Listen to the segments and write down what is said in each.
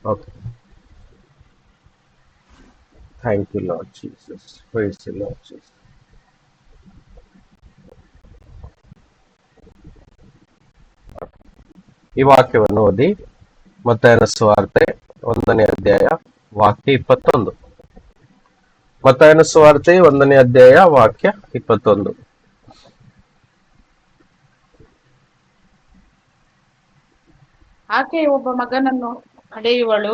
Okay. Thank you, Lord Jesus. Praise the Lord Jesus. ಈ ವಾಕ್ಯವನ್ನು ಓದಿ. ಮತ್ತಾಯನ ಸುವಾರ್ತೆ 1ನೇ ಅಧ್ಯಾಯ ವಾಕ್ಯ 21. ಮತ್ತಾಯನ ಸುವಾರ್ತೆ 1ನೇ ಅಧ್ಯಾಯ ವಾಕ್ಯ 21. ಆಕೆಯು ಒಬ್ಬ ಮಗನನ್ನು ಹಡೆಯುವಳು.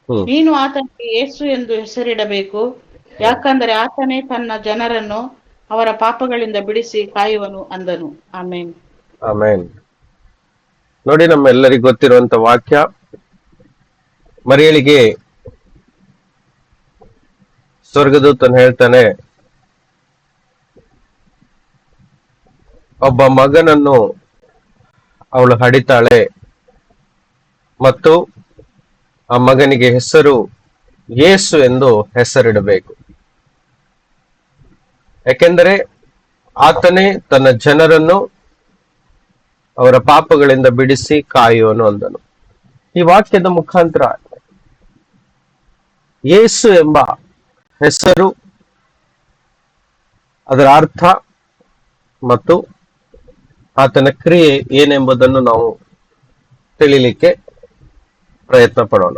ಹ್ಮ್ ನೀನು ಆತನಿಗೆ ಯೇಸು ಎಂದು ಹೆಸರಿಡಬೇಕು, ಯಾಕಂದರೆ ಆತನೇ ತನ್ನ ಜನರನ್ನು ಅವರ ಪಾಪಗಳಿಂದ ಬಿಡಿಸಿ ಕಾಯುವನು ಅಂದನು. ಆಮೇನ್. ಆಮೇನ್. ನೋಡಿ, ನಮ್ಮೆಲ್ಲರಿಗೂ ಗೊತ್ತಿರುವಂತ ವಾಕ್ಯ. ಮರಿಯಳಿಗೆ ಸ್ವರ್ಗದೂತನು ಹೇಳ್ತಾನೆ, ಒಬ್ಬ ಮಗನನ್ನು ಅವಳು ಹಡಿತಾಳೆ ಮತ್ತು ಆ ಮಗನಿಗೆ ಹೆಸರು ಯೇಸು ಎಂದು ಹೆಸರಿಡಬೇಕು. ಯಾಕೆಂದರೆ ಆತನೇ ತನ್ನ ಜನರನ್ನು ಅವರ ಪಾಪಗಳಿಂದ ಬಿಡಿಸಿ ಕಾಯುವನು ಅಂದನು. ಈ ವಾಕ್ಯದ ಮುಖಾಂತರ ಯೇಸು ಎಂಬ ಹೆಸರು, ಅದರ ಅರ್ಥ ಮತ್ತು ಆತನ ಕ್ರಿಯೆ ಏನೆಂಬುದನ್ನು ನಾವು ತಿಳಿಲಿಕ್ಕೆ ಪ್ರಯತ್ನ ಪಡೋಣ.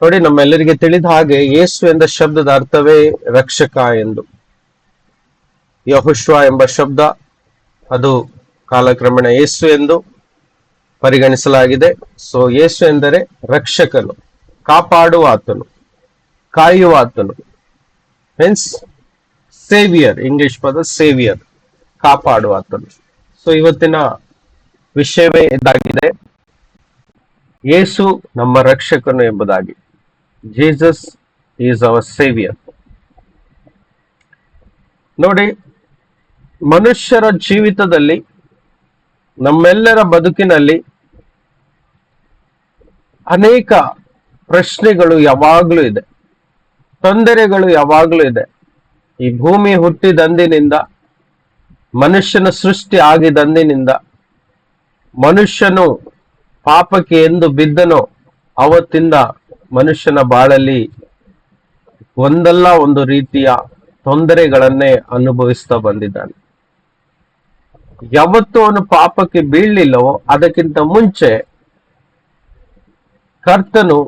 ನೋಡಿ, ನಮ್ಮೆಲ್ಲರಿಗೆ ತಿಳಿದ ಹಾಗೆ ಯೇಸು ಎಂದ ಶಬ್ದದ ಅರ್ಥವೇ ರಕ್ಷಕ ಎಂದು. ಯೆಹೋಶುವ ಎಂಬ ಶಬ್ದ ಅದು ಕಾಲಕ್ರಮೇಣ ಯೇಸು ಎಂದು ಪರಿಗಣಿಸಲಾಗಿದೆ. ಸೊ ಯೇಸು ಎಂದರೆ ರಕ್ಷಕನು, ಕಾಪಾಡುವ ಆತನು, ಕಾಯುವ ಆತನು. ಮೀನ್ಸ್ ಸೇವಿಯರ್, ಇಂಗ್ಲಿಷ್ ಪದ ಸೇವಿಯರ್, ಕಾಪಾಡುವ ಆತನು. ಸೊ ಇವತ್ತಿನ ವಿಷಯವೇ ಇದಾಗಿದೆ, ಯೇಸು ನಮ್ಮ ರಕ್ಷಕನು ಎಂಬುದಾಗಿ. Jesus is our saviour. ನೋಡಿ, ಮನುಷ್ಯರ ಜೀವಿತದಲ್ಲಿ, ನಮ್ಮೆಲ್ಲರ ಬದುಕಿನಲ್ಲಿ ಅನೇಕ ಪ್ರಶ್ನೆಗಳು ಯಾವಾಗಲೂ ಇದೆ, ತೊಂದರೆಗಳು ಯಾವಾಗಲೂ ಇದೆ. ಈ ಭೂಮಿ ಹುಟ್ಟಿದಂದಿನಿಂದ, ಮನುಷ್ಯನ ಸೃಷ್ಟಿ ಆಗಿದಂದಿನಿಂದ, ಮನುಷ್ಯನು ಪಾಪಕ್ಕೆ ಎಂದು ಬಿದ್ದನೋ ಅವತ್ತಿಂದ ಮನುಷ್ಯನ ಬಾಳಲ್ಲಿ ಒಂದಲ್ಲ ಒಂದು ರೀತಿಯ ತೊಂದರೆಗಳನ್ನೇ ಅನುಭವಿಸ್ತಾ ಬಂದಿದ್ದಾನೆ. ಯಾವತ್ತು ಅವನು ಪಾಪಕ್ಕೆ ಬೀಳಲಿಲ್ಲವೋ ಅದಕ್ಕಿಂತ ಮುಂಚೆ ಕರ್ತನು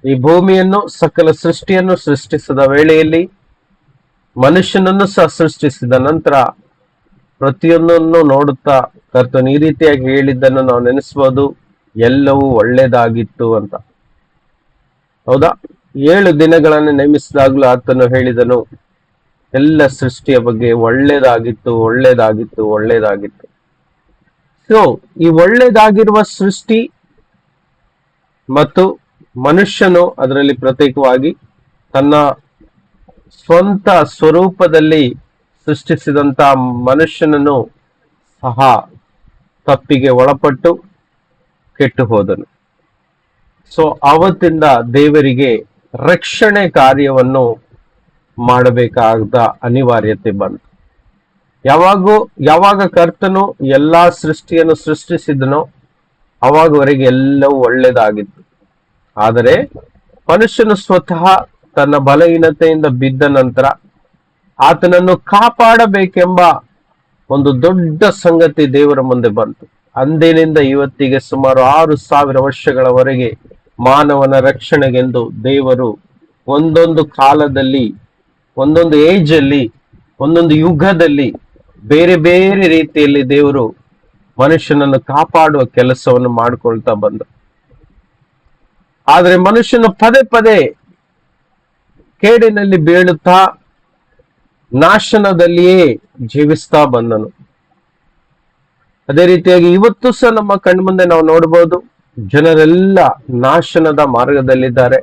ಈ ಭೂಮಿಯನ್ನು, ಸಕಲ ಸೃಷ್ಟಿಯನ್ನು ಸೃಷ್ಟಿಸಿದ ವೇಳೆಯಲ್ಲಿ ಮನುಷ್ಯನನ್ನು ಸಹ ಸೃಷ್ಟಿಸಿದ ನಂತರ ಪ್ರತಿಯೊಂದನ್ನು ನೋಡುತ್ತಾ ಕರ್ತನು ಈ ರೀತಿಯಾಗಿ ಹೇಳಿದ್ದನ್ನು ನಾವು ನೆನೆಸ್ಬೋದು, ಎಲ್ಲವೂ ಒಳ್ಳೇದಾಗಿತ್ತು ಅಂತ. ಹೌದಾ? 7 ದಿನಗಳನ್ನು ನೇಮಿಸಿದಾಗಲೂ ಆತನು ಹೇಳಿದನು, ಎಲ್ಲ ಸೃಷ್ಟಿಯ ಬಗ್ಗೆ ಒಳ್ಳೇದಾಗಿತ್ತು, ಒಳ್ಳೇದಾಗಿತ್ತು, ಒಳ್ಳೇದಾಗಿತ್ತು. ಸೊ ಈ ಒಳ್ಳೇದಾಗಿರುವ ಸೃಷ್ಟಿ ಮತ್ತು ಮನುಷ್ಯನು ಅದರಲ್ಲಿ ಪ್ರತ್ಯೇಕವಾಗಿ ತನ್ನ ಸ್ವಂತ ಸ್ವರೂಪದಲ್ಲಿ ಸೃಷ್ಟಿಸಿದಂತ ಮನುಷ್ಯನನ್ನು ಸಹ ತಪ್ಪಿಗೆ ಒಳಪಟ್ಟು ಕೆಟ್ಟು ಹೋದನು. ಸೊ ಆವತ್ತಿಂದ ದೇವರಿಗೆ ರಕ್ಷಣೆ ಕಾರ್ಯವನ್ನು ಮಾಡಬೇಕಾದ ಅನಿವಾರ್ಯತೆ ಬಂತು. ಯಾವಾಗ ಕರ್ತನು ಎಲ್ಲಾ ಸೃಷ್ಟಿಯನ್ನು ಸೃಷ್ಟಿಸಿದನೋ ಅವಾಗವರೆಗೆ ಎಲ್ಲವೂ ಒಳ್ಳೆಯದಾಗಿತ್ತು. ಆದರೆ ಮನುಷ್ಯನು ಸ್ವತಃ ತನ್ನ ಬಲಹೀನತೆಯಿಂದ ಬಿದ್ದ ನಂತರ ಆತನನ್ನು ಕಾಪಾಡಬೇಕೆಂಬ ಒಂದು ದೊಡ್ಡ ಸಂಗತಿ ದೇವರ ಮುಂದೆ ಬಂತು. ಅಂದಿನಿಂದ ಇವತ್ತಿಗೆ ಸುಮಾರು 6,000 ವರ್ಷಗಳವರೆಗೆ ಮಾನವನ ರಕ್ಷಣೆಗೆಂದು ದೇವರು ಒಂದೊಂದು ಕಾಲದಲ್ಲಿ, ಒಂದೊಂದು ಏಜ್ ಅಲ್ಲಿ, ಒಂದೊಂದು ಯುಗದಲ್ಲಿ ಬೇರೆ ಬೇರೆ ರೀತಿಯಲ್ಲಿ ದೇವರು ಮನುಷ್ಯನನ್ನು ಕಾಪಾಡುವ ಕೆಲಸವನ್ನು ಮಾಡಿಕೊಳ್ತಾ ಬಂದ. ಆದರೆ ಮನುಷ್ಯನು ಪದೇ ಪದೇ ಕೇಡಿನಲ್ಲಿ ಬೀಳುತ್ತಾ ನಾಶನದಲ್ಲಿಯೇ ಜೀವಿಸ್ತಾ ಬಂದನು. ಅದೇ ರೀತಿಯಾಗಿ ಇವತ್ತು ಸಹ ನಮ್ಮ ಕಣ್ಮುಂದೆ ನಾವು ನೋಡಬಹುದು, ಜನರೆಲ್ಲ ನಾಶನದ ಮಾರ್ಗದಲ್ಲಿದ್ದಾರೆ.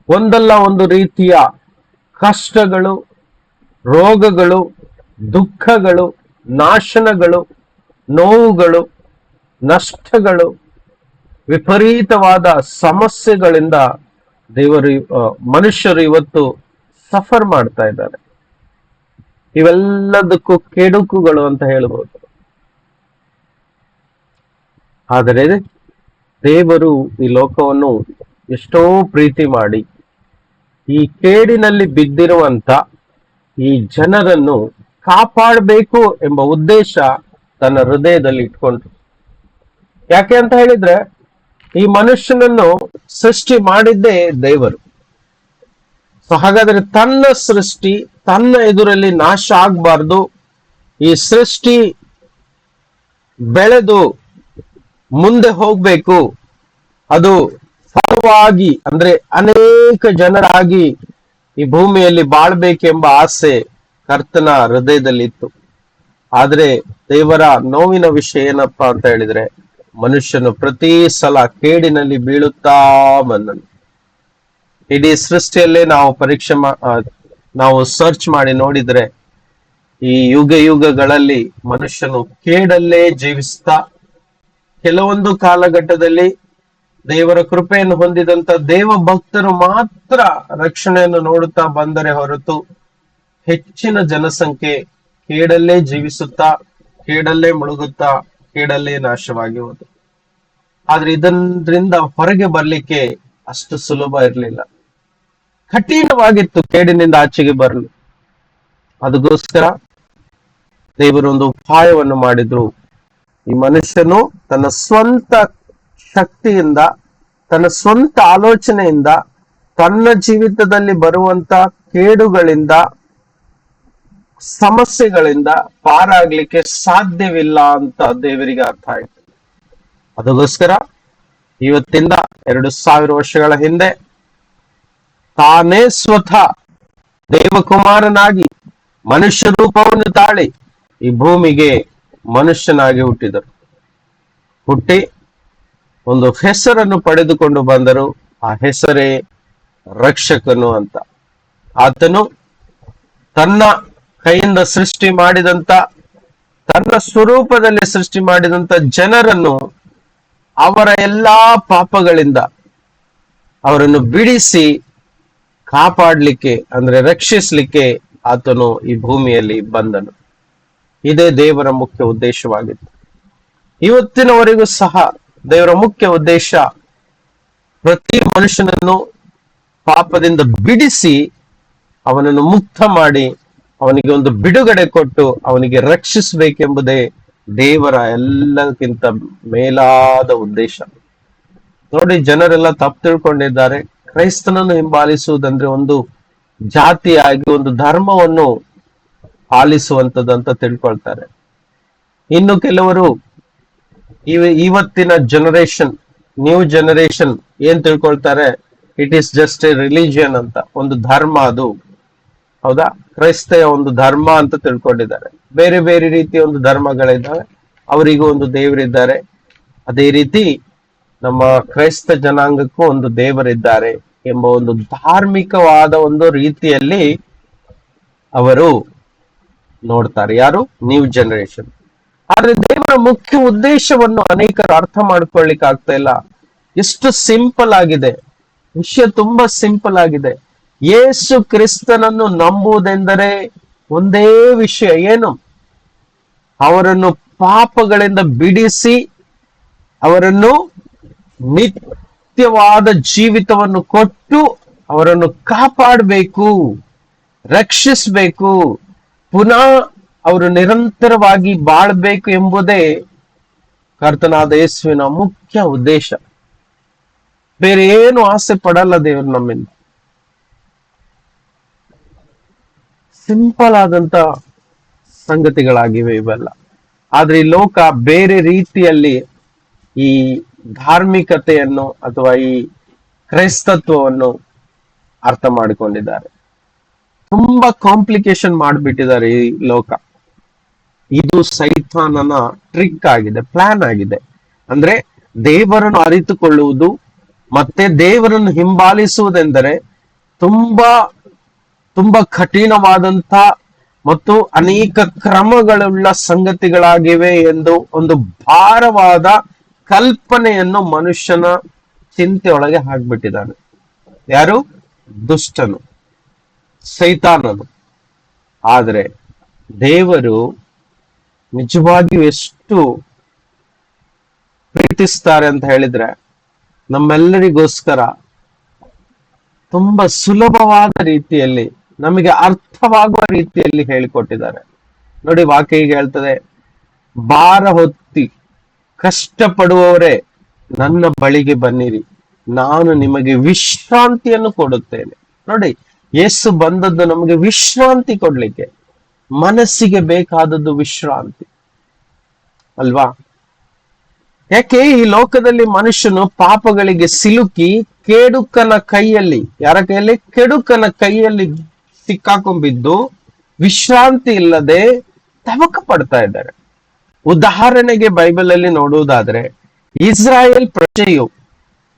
ಒಂದಲ್ಲ ಒಂದು ರೀತಿಯ ಕಷ್ಟಗಳು, ರೋಗಗಳು, ದುಃಖಗಳು, ನಾಶನಗಳು, ನೋವುಗಳು, ನಷ್ಟಗಳು, ವಿಪರೀತವಾದ ಸಮಸ್ಯೆಗಳಿಂದ ಮನುಷ್ಯರು ಇವತ್ತು ಸಫರ್ ಮಾಡ್ತಾ ಇದ್ದಾರೆ. ಇವೆಲ್ಲದಕ್ಕೂ ಕೆಡುಕುಗಳು ಅಂತ ಹೇಳ್ಬೋದು. ಆದರೆ ದೇವರು ಈ ಲೋಕವನ್ನು ಎಷ್ಟೋ ಪ್ರೀತಿ ಮಾಡಿ ಈ ಕೇಡಿನಲ್ಲಿ ಬಿದ್ದಿರುವಂತ ಈ ಜನರನ್ನು ಕಾಪಾಡಬೇಕು ಎಂಬ ಉದ್ದೇಶ ತನ್ನ ಹೃದಯದಲ್ಲಿ ಇಟ್ಕೊಂಡ್ರು. ಯಾಕೆ ಅಂತ ಹೇಳಿದ್ರೆ ಈ ಮನುಷ್ಯನನ್ನು ಸೃಷ್ಟಿ ಮಾಡಿದ್ದೇ ದೇವರು. ಸೊ ಹಾಗಾದ್ರೆ ತನ್ನ ಸೃಷ್ಟಿ ತನ್ನ ಎದುರಲ್ಲಿ ನಾಶ ಆಗ್ಬಾರ್ದು, ಈ ಸೃಷ್ಟಿ ಬೆಳೆದು ಮುಂದೆ ಹೋಗ್ಬೇಕು, ಅದು ಫಲವಾಗಿ ಅಂದ್ರೆ ಅನೇಕ ಜನರಾಗಿ ಈ ಭೂಮಿಯಲ್ಲಿ ಬಾಳ್ಬೇಕೆಂಬ ಆಸೆ ಕರ್ತನ ಹೃದಯದಲ್ಲಿತ್ತು. ಆದ್ರೆ ದೇವರ ನೋವಿನ ವಿಷಯ ಏನಪ್ಪಾ ಅಂತ ಹೇಳಿದ್ರೆ ಮನುಷ್ಯನು ಪ್ರತಿ ಸಲ ಕೇಡಿನಲ್ಲಿ ಬೀಳುತ್ತಾ ಬಂದನು. ಇಡೀ ಸೃಷ್ಟಿಯಲ್ಲೇ ನಾವು ಸರ್ಚ್ ಮಾಡಿ ನೋಡಿದ್ರೆ ಈ ಯುಗಗಳಲ್ಲಿ ಮನುಷ್ಯನು ಕೇಡಲ್ಲೇ ಜೀವಿಸ್ತಾ, ಕೆಲವೊಂದು ಕಾಲಘಟ್ಟದಲ್ಲಿ ದೇವರ ಕೃಪೆಯನ್ನು ಹೊಂದಿದಂತ ದೇವ ಭಕ್ತರು ಮಾತ್ರ ರಕ್ಷಣೆಯನ್ನು ನೋಡುತ್ತಾ ಬಂದರೆ ಹೊರತು ಹೆಚ್ಚಿನ ಜನಸಂಖ್ಯೆ ಕೇಡಲ್ಲೇ ಜೀವಿಸುತ್ತಾ, ಕೇಡಲ್ಲೇ ಮುಳುಗುತ್ತಾ, ಕೇಡಲ್ಲೇ ನಾಶವಾಗಿ ಹೋದು. ಆದ್ರೆ ಇದರಿಂದ ಹೊರಗೆ ಬರ್ಲಿಕ್ಕೆ ಅಷ್ಟು ಸುಲಭ ಇರಲಿಲ್ಲ, ಕಠಿಣವಾಗಿತ್ತು ಕೇಡಿನಿಂದ ಆಚೆಗೆ ಬರಲು. ಅದಕ್ಕೋಸ್ಕರ ದೇವರೊಂದು ಉಪಾಯವನ್ನು ಮಾಡಿದ್ರು. ಈ ಮನುಷ್ಯನು ತನ್ನ ಸ್ವಂತ ಶಕ್ತಿಯಿಂದ, ತನ್ನ ಸ್ವಂತ ಆಲೋಚನೆಯಿಂದ, ತನ್ನ ಜೀವಿತದಲ್ಲಿ ಬರುವಂತ ಕೇಡುಗಳಿಂದ, ಸಮಸ್ಯೆಗಳಿಂದ ಪಾರಾಗ್ಲಿಕ್ಕೆ ಸಾಧ್ಯವಿಲ್ಲ ಅಂತ ದೇವರಿಗೆ ಅರ್ಥ ಆಯ್ತು. ಅದಕ್ಕೋಸ್ಕರ ಇವತ್ತಿಂದ 2000 ವರ್ಷಗಳ ಹಿಂದೆ ತಾನೇ ಸ್ವತಃ ದೇವಕುಮಾರನಾಗಿ ಮನುಷ್ಯ ರೂಪವನ್ನು ತಾಳಿ ಈ ಭೂಮಿಗೆ ಮನುಷ್ಯನಾಗಿ ಹುಟ್ಟಿದರು. ಹುಟ್ಟಿ ಒಂದು ಹೆಸರನ್ನು ಪಡೆದುಕೊಂಡು ಬಂದರು. ಆ ಹೆಸರೇ ರಕ್ಷಕನು ಅಂತ. ಆತನು ತನ್ನ ಕೈಯಿಂದ ಸೃಷ್ಟಿ ಮಾಡಿದಂತ, ತನ್ನ ಸ್ವರೂಪದಲ್ಲಿ ಸೃಷ್ಟಿ ಮಾಡಿದಂತ ಜನರನ್ನು ಅವರ ಎಲ್ಲಾ ಪಾಪಗಳಿಂದ ಅವರನ್ನು ಬಿಡಿಸಿ ಕಾಪಾಡ್ಲಿಕ್ಕೆ ಅಂದ್ರೆ ರಕ್ಷಿಸ್ಲಿಕ್ಕೆ ಆತನು ಈ ಭೂಮಿಯಲ್ಲಿ ಬಂದನು. ಇದೇ ದೇವರ ಮುಖ್ಯ ಉದ್ದೇಶವಾಗಿತ್ತು. ಇವತ್ತಿನವರೆಗೂ ಸಹ ದೇವರ ಮುಖ್ಯ ಉದ್ದೇಶ ಪ್ರತಿ ಮನುಷ್ಯನನ್ನು ಪಾಪದಿಂದ ಬಿಡಿಸಿ ಅವನನ್ನು ಮುಕ್ತ ಮಾಡಿ ಅವನಿಗೆ ಒಂದು ಬಿಡುಗಡೆ ಕೊಟ್ಟು ಅವನಿಗೆ ರಕ್ಷಿಸಬೇಕೆಂಬುದೇ ದೇವರ ಎಲ್ಲಕ್ಕಿಂತ ಮೇಲಾದ ಉದ್ದೇಶ. ನೋಡಿ, ಜನರೆಲ್ಲ ತಪ್ಪು ತಿಳ್ಕೊಂಡಿದ್ದಾರೆ. ಕ್ರೈಸ್ತನನ್ನು ಹಿಂಬಾಲಿಸುವುದಂದ್ರೆ ಒಂದು ಜಾತಿಯಾಗಿ ಒಂದು ಧರ್ಮವನ್ನು ಪಾಲಿಸುವಂತದಂತ ತಿಳ್ಕೊಳ್ತಾರೆ. ಇನ್ನು ಕೆಲವರು ಇವತ್ತಿನ ಜನರೇಷನ್, ನ್ಯೂ ಜನರೇಷನ್ ಏನ್ ತಿಳ್ಕೊಳ್ತಾರೆ, it is just a religion ಅಂತ, ಒಂದು ಧರ್ಮ ಅದು. ಹೌದಾ? ಕ್ರೈಸ್ತೆಯ ಒಂದು ಧರ್ಮ ಅಂತ ತಿಳ್ಕೊಂಡಿದ್ದಾರೆ. ಬೇರೆ ಬೇರೆ ರೀತಿಯ ಒಂದು ಧರ್ಮಗಳಿದ್ದಾವೆ, ಅವರಿಗೂ ಒಂದು ದೇವರಿದ್ದಾರೆ. ಅದೇ ರೀತಿ ನಮ್ಮ ಕ್ರೈಸ್ತ ಜನಾಂಗಕ್ಕೂ ಒಂದು ದೇವರಿದ್ದಾರೆ ಎಂಬ ಒಂದು ಧಾರ್ಮಿಕವಾದ ಒಂದು ರೀತಿಯಲ್ಲಿ ಅವರು ನೋಡ್ತಾರೆ. ಯಾರು? New generation. ಆದ್ರೆ ದೇವರ ಮುಖ್ಯ ಉದ್ದೇಶವನ್ನು ಅನೇಕರು ಅರ್ಥ ಮಾಡ್ಕೊಳ್ಳಿಕ್ಕೆ ಆಗ್ತಾ ಇಲ್ಲ. ಎಷ್ಟು ಸಿಂಪಲ್ ಆಗಿದೆ ವಿಷಯ, ತುಂಬಾ ಸಿಂಪಲ್ ಆಗಿದೆ. ಯೇಸು ಕ್ರಿಸ್ತನನ್ನು ನಂಬುವುದೆಂದರೆ ಒಂದೇ ವಿಷಯ, ಏನು? ಅವರನ್ನು ಪಾಪಗಳಿಂದ ಬಿಡಿಸಿ ಅವರನ್ನು ನಿತ್ಯವಾದ ಜೀವಿತವನ್ನು ಕೊಟ್ಟು ಅವರನ್ನು ಕಾಪಾಡಬೇಕು, ರಕ್ಷಿಸಬೇಕು, ಪುನಃ ಅವರು ನಿರಂತರವಾಗಿ ಬಾಳ್ಬೇಕು ಎಂಬುದೇ ಕರ್ತನಾದ ಯೇಸುವಿನ ಮುಖ್ಯ ಉದ್ದೇಶ. ಬೇರೆ ಏನು ಆಸೆ ಪಡಲ್ಲ ದೇವರು ನಮ್ಮಿಂದ. ಸಿಂಪಲ್ ಆದಂತ ಸಂಗತಿಗಳಾಗಿವೆ ಇವೆಲ್ಲ. ಆದ್ರೆ ಈ ಲೋಕ ಬೇರೆ ರೀತಿಯಲ್ಲಿ ಈ ಧಾರ್ಮಿಕತೆಯನ್ನು ಅಥವಾ ಈ ಕ್ರೈಸ್ತತ್ವವನ್ನು ಅರ್ಥ ಮಾಡಿಕೊಂಡಿದ್ದಾರೆ. ತುಂಬಾ ಕಾಂಪ್ಲಿಕೇಶನ್ ಮಾಡಿಬಿಟ್ಟಿದ್ದಾರೆ ಈ ಲೋಕ. ಇದು ಸೈತಾನನ ಟ್ರಿಕ್ ಆಗಿದೆ, ಪ್ಲಾನ್ ಆಗಿದೆ. ಅಂದ್ರೆ ದೇವರನ್ನು ಅರಿತುಕೊಳ್ಳುವುದು ಮತ್ತೆ ದೇವರನ್ನು ಹಿಂಬಾಲಿಸುವುದೆಂದರೆ ತುಂಬಾ ತುಂಬಾ ಕಠಿಣವಾದಂತ ಮತ್ತು ಅನೇಕ ಕ್ರಮಗಳುಳ್ಳ ಸಂಗತಿಗಳಾಗಿವೆ ಎಂದು ಒಂದು ಭಾರವಾದ ಕಲ್ಪನೆಯನ್ನು ಮನುಷ್ಯನ ಚಿಂತೆಯೊಳಗೆ ಹಾಕ್ಬಿಟ್ಟಿದ್ದಾನೆ. ಯಾರು? ದುಷ್ಟನು, ಸೈತಾನನು. ಆದ್ರೆ ದೇವರು ನಿಜವಾಗಿಯೂ ಎಷ್ಟು ಪ್ರೀತಿಸ್ತಾರೆ ಅಂತ ಹೇಳಿದ್ರೆ, ನಮ್ಮೆಲ್ಲರಿಗೋಸ್ಕರ ತುಂಬಾ ಸುಲಭವಾದ ರೀತಿಯಲ್ಲಿ, ನಮಗೆ ಅರ್ಥವಾಗುವ ರೀತಿಯಲ್ಲಿ ಹೇಳಿಕೊಟ್ಟಿದ್ದಾರೆ. ನೋಡಿ, ವಾಕ್ಯ ಹೀಗೆ ಹೇಳ್ತದೆ, ಭಾರ ಹೊತ್ತಿ ಕಷ್ಟಪಡುವವರೇ ನನ್ನ ಬಳಿಗೆ ಬನ್ನಿರಿ, ನಾನು ನಿಮಗೆ ವಿಶ್ರಾಂತಿಯನ್ನು ಕೊಡುತ್ತೇನೆ. ನೋಡಿ, ಯೇಸು ಬಂದದ್ದು ನಮಗೆ ವಿಶ್ರಾಂತಿ ಕೊಡ್ಲಿಕ್ಕೆ. ಮನಸ್ಸಿಗೆ ಬೇಕಾದದ್ದು ವಿಶ್ರಾಂತಿ ಅಲ್ವಾ? ಯಾಕೆ ಈ ಲೋಕದಲ್ಲಿ ಮನುಷ್ಯನು ಪಾಪಗಳಿಗೆ ಸಿಲುಕಿ ಕೇಡುಕನ ಕೈಯಲ್ಲಿ, ಯಾರ ಕೈಯಲ್ಲಿ? ಕೆಡುಕನ ಕೈಯಲ್ಲಿ ಸಿಕ್ಕಾಕೊಂಡ್ಬಿದ್ದು ವಿಶ್ರಾಂತಿ ಇಲ್ಲದೆ ತವಕ ಪಡ್ತಾ ಇದ್ದಾರೆ. ಉದಾಹರಣೆಗೆ ಬೈಬಲ್ ಅಲ್ಲಿ ನೋಡುವುದಾದ್ರೆ, ಇಸ್ರಾಯೇಲ್ ಪ್ರಜೆಯು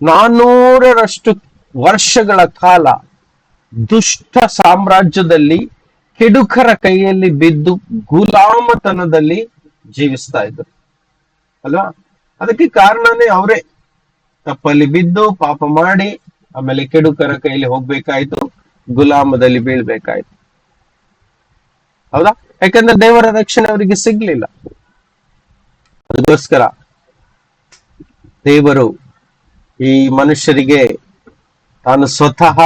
400ರಷ್ಟು ವರ್ಷಗಳ ಕಾಲ ದುಷ್ಟ ಸಾಮ್ರಾಜ್ಯದಲ್ಲಿ ಕೆಡುಕರ ಕೈಯಲ್ಲಿ ಬಿದ್ದು ಗುಲಾಮತನದಲ್ಲಿ ಜೀವಿಸ್ತಾ ಇದ್ರು ಅಲ್ವಾ? ಅದಕ್ಕೆ ಕಾರಣನೇ ಅವರೇ. ತಪ್ಪಲ್ಲಿ ಬಿದ್ದು ಪಾಪ ಮಾಡಿ ಆಮೇಲೆ ಕೆಡುಕರ ಕೈಯಲ್ಲಿ ಹೋಗ್ಬೇಕಾಯ್ತು, ಗುಲಾಮದಲ್ಲಿ ಬೀಳ್ಬೇಕಾಯ್ತು. ಹೌದಾ? ಯಾಕಂದ್ರೆ ದೇವರ ರಕ್ಷಣೆ ಅವರಿಗೆ ಸಿಗ್ಲಿಲ್ಲ. ಅದಕ್ಕೋಸ್ಕರ ದೇವರು ಈ ಮನುಷ್ಯರಿಗೆ ತಾನು ಸ್ವತಃ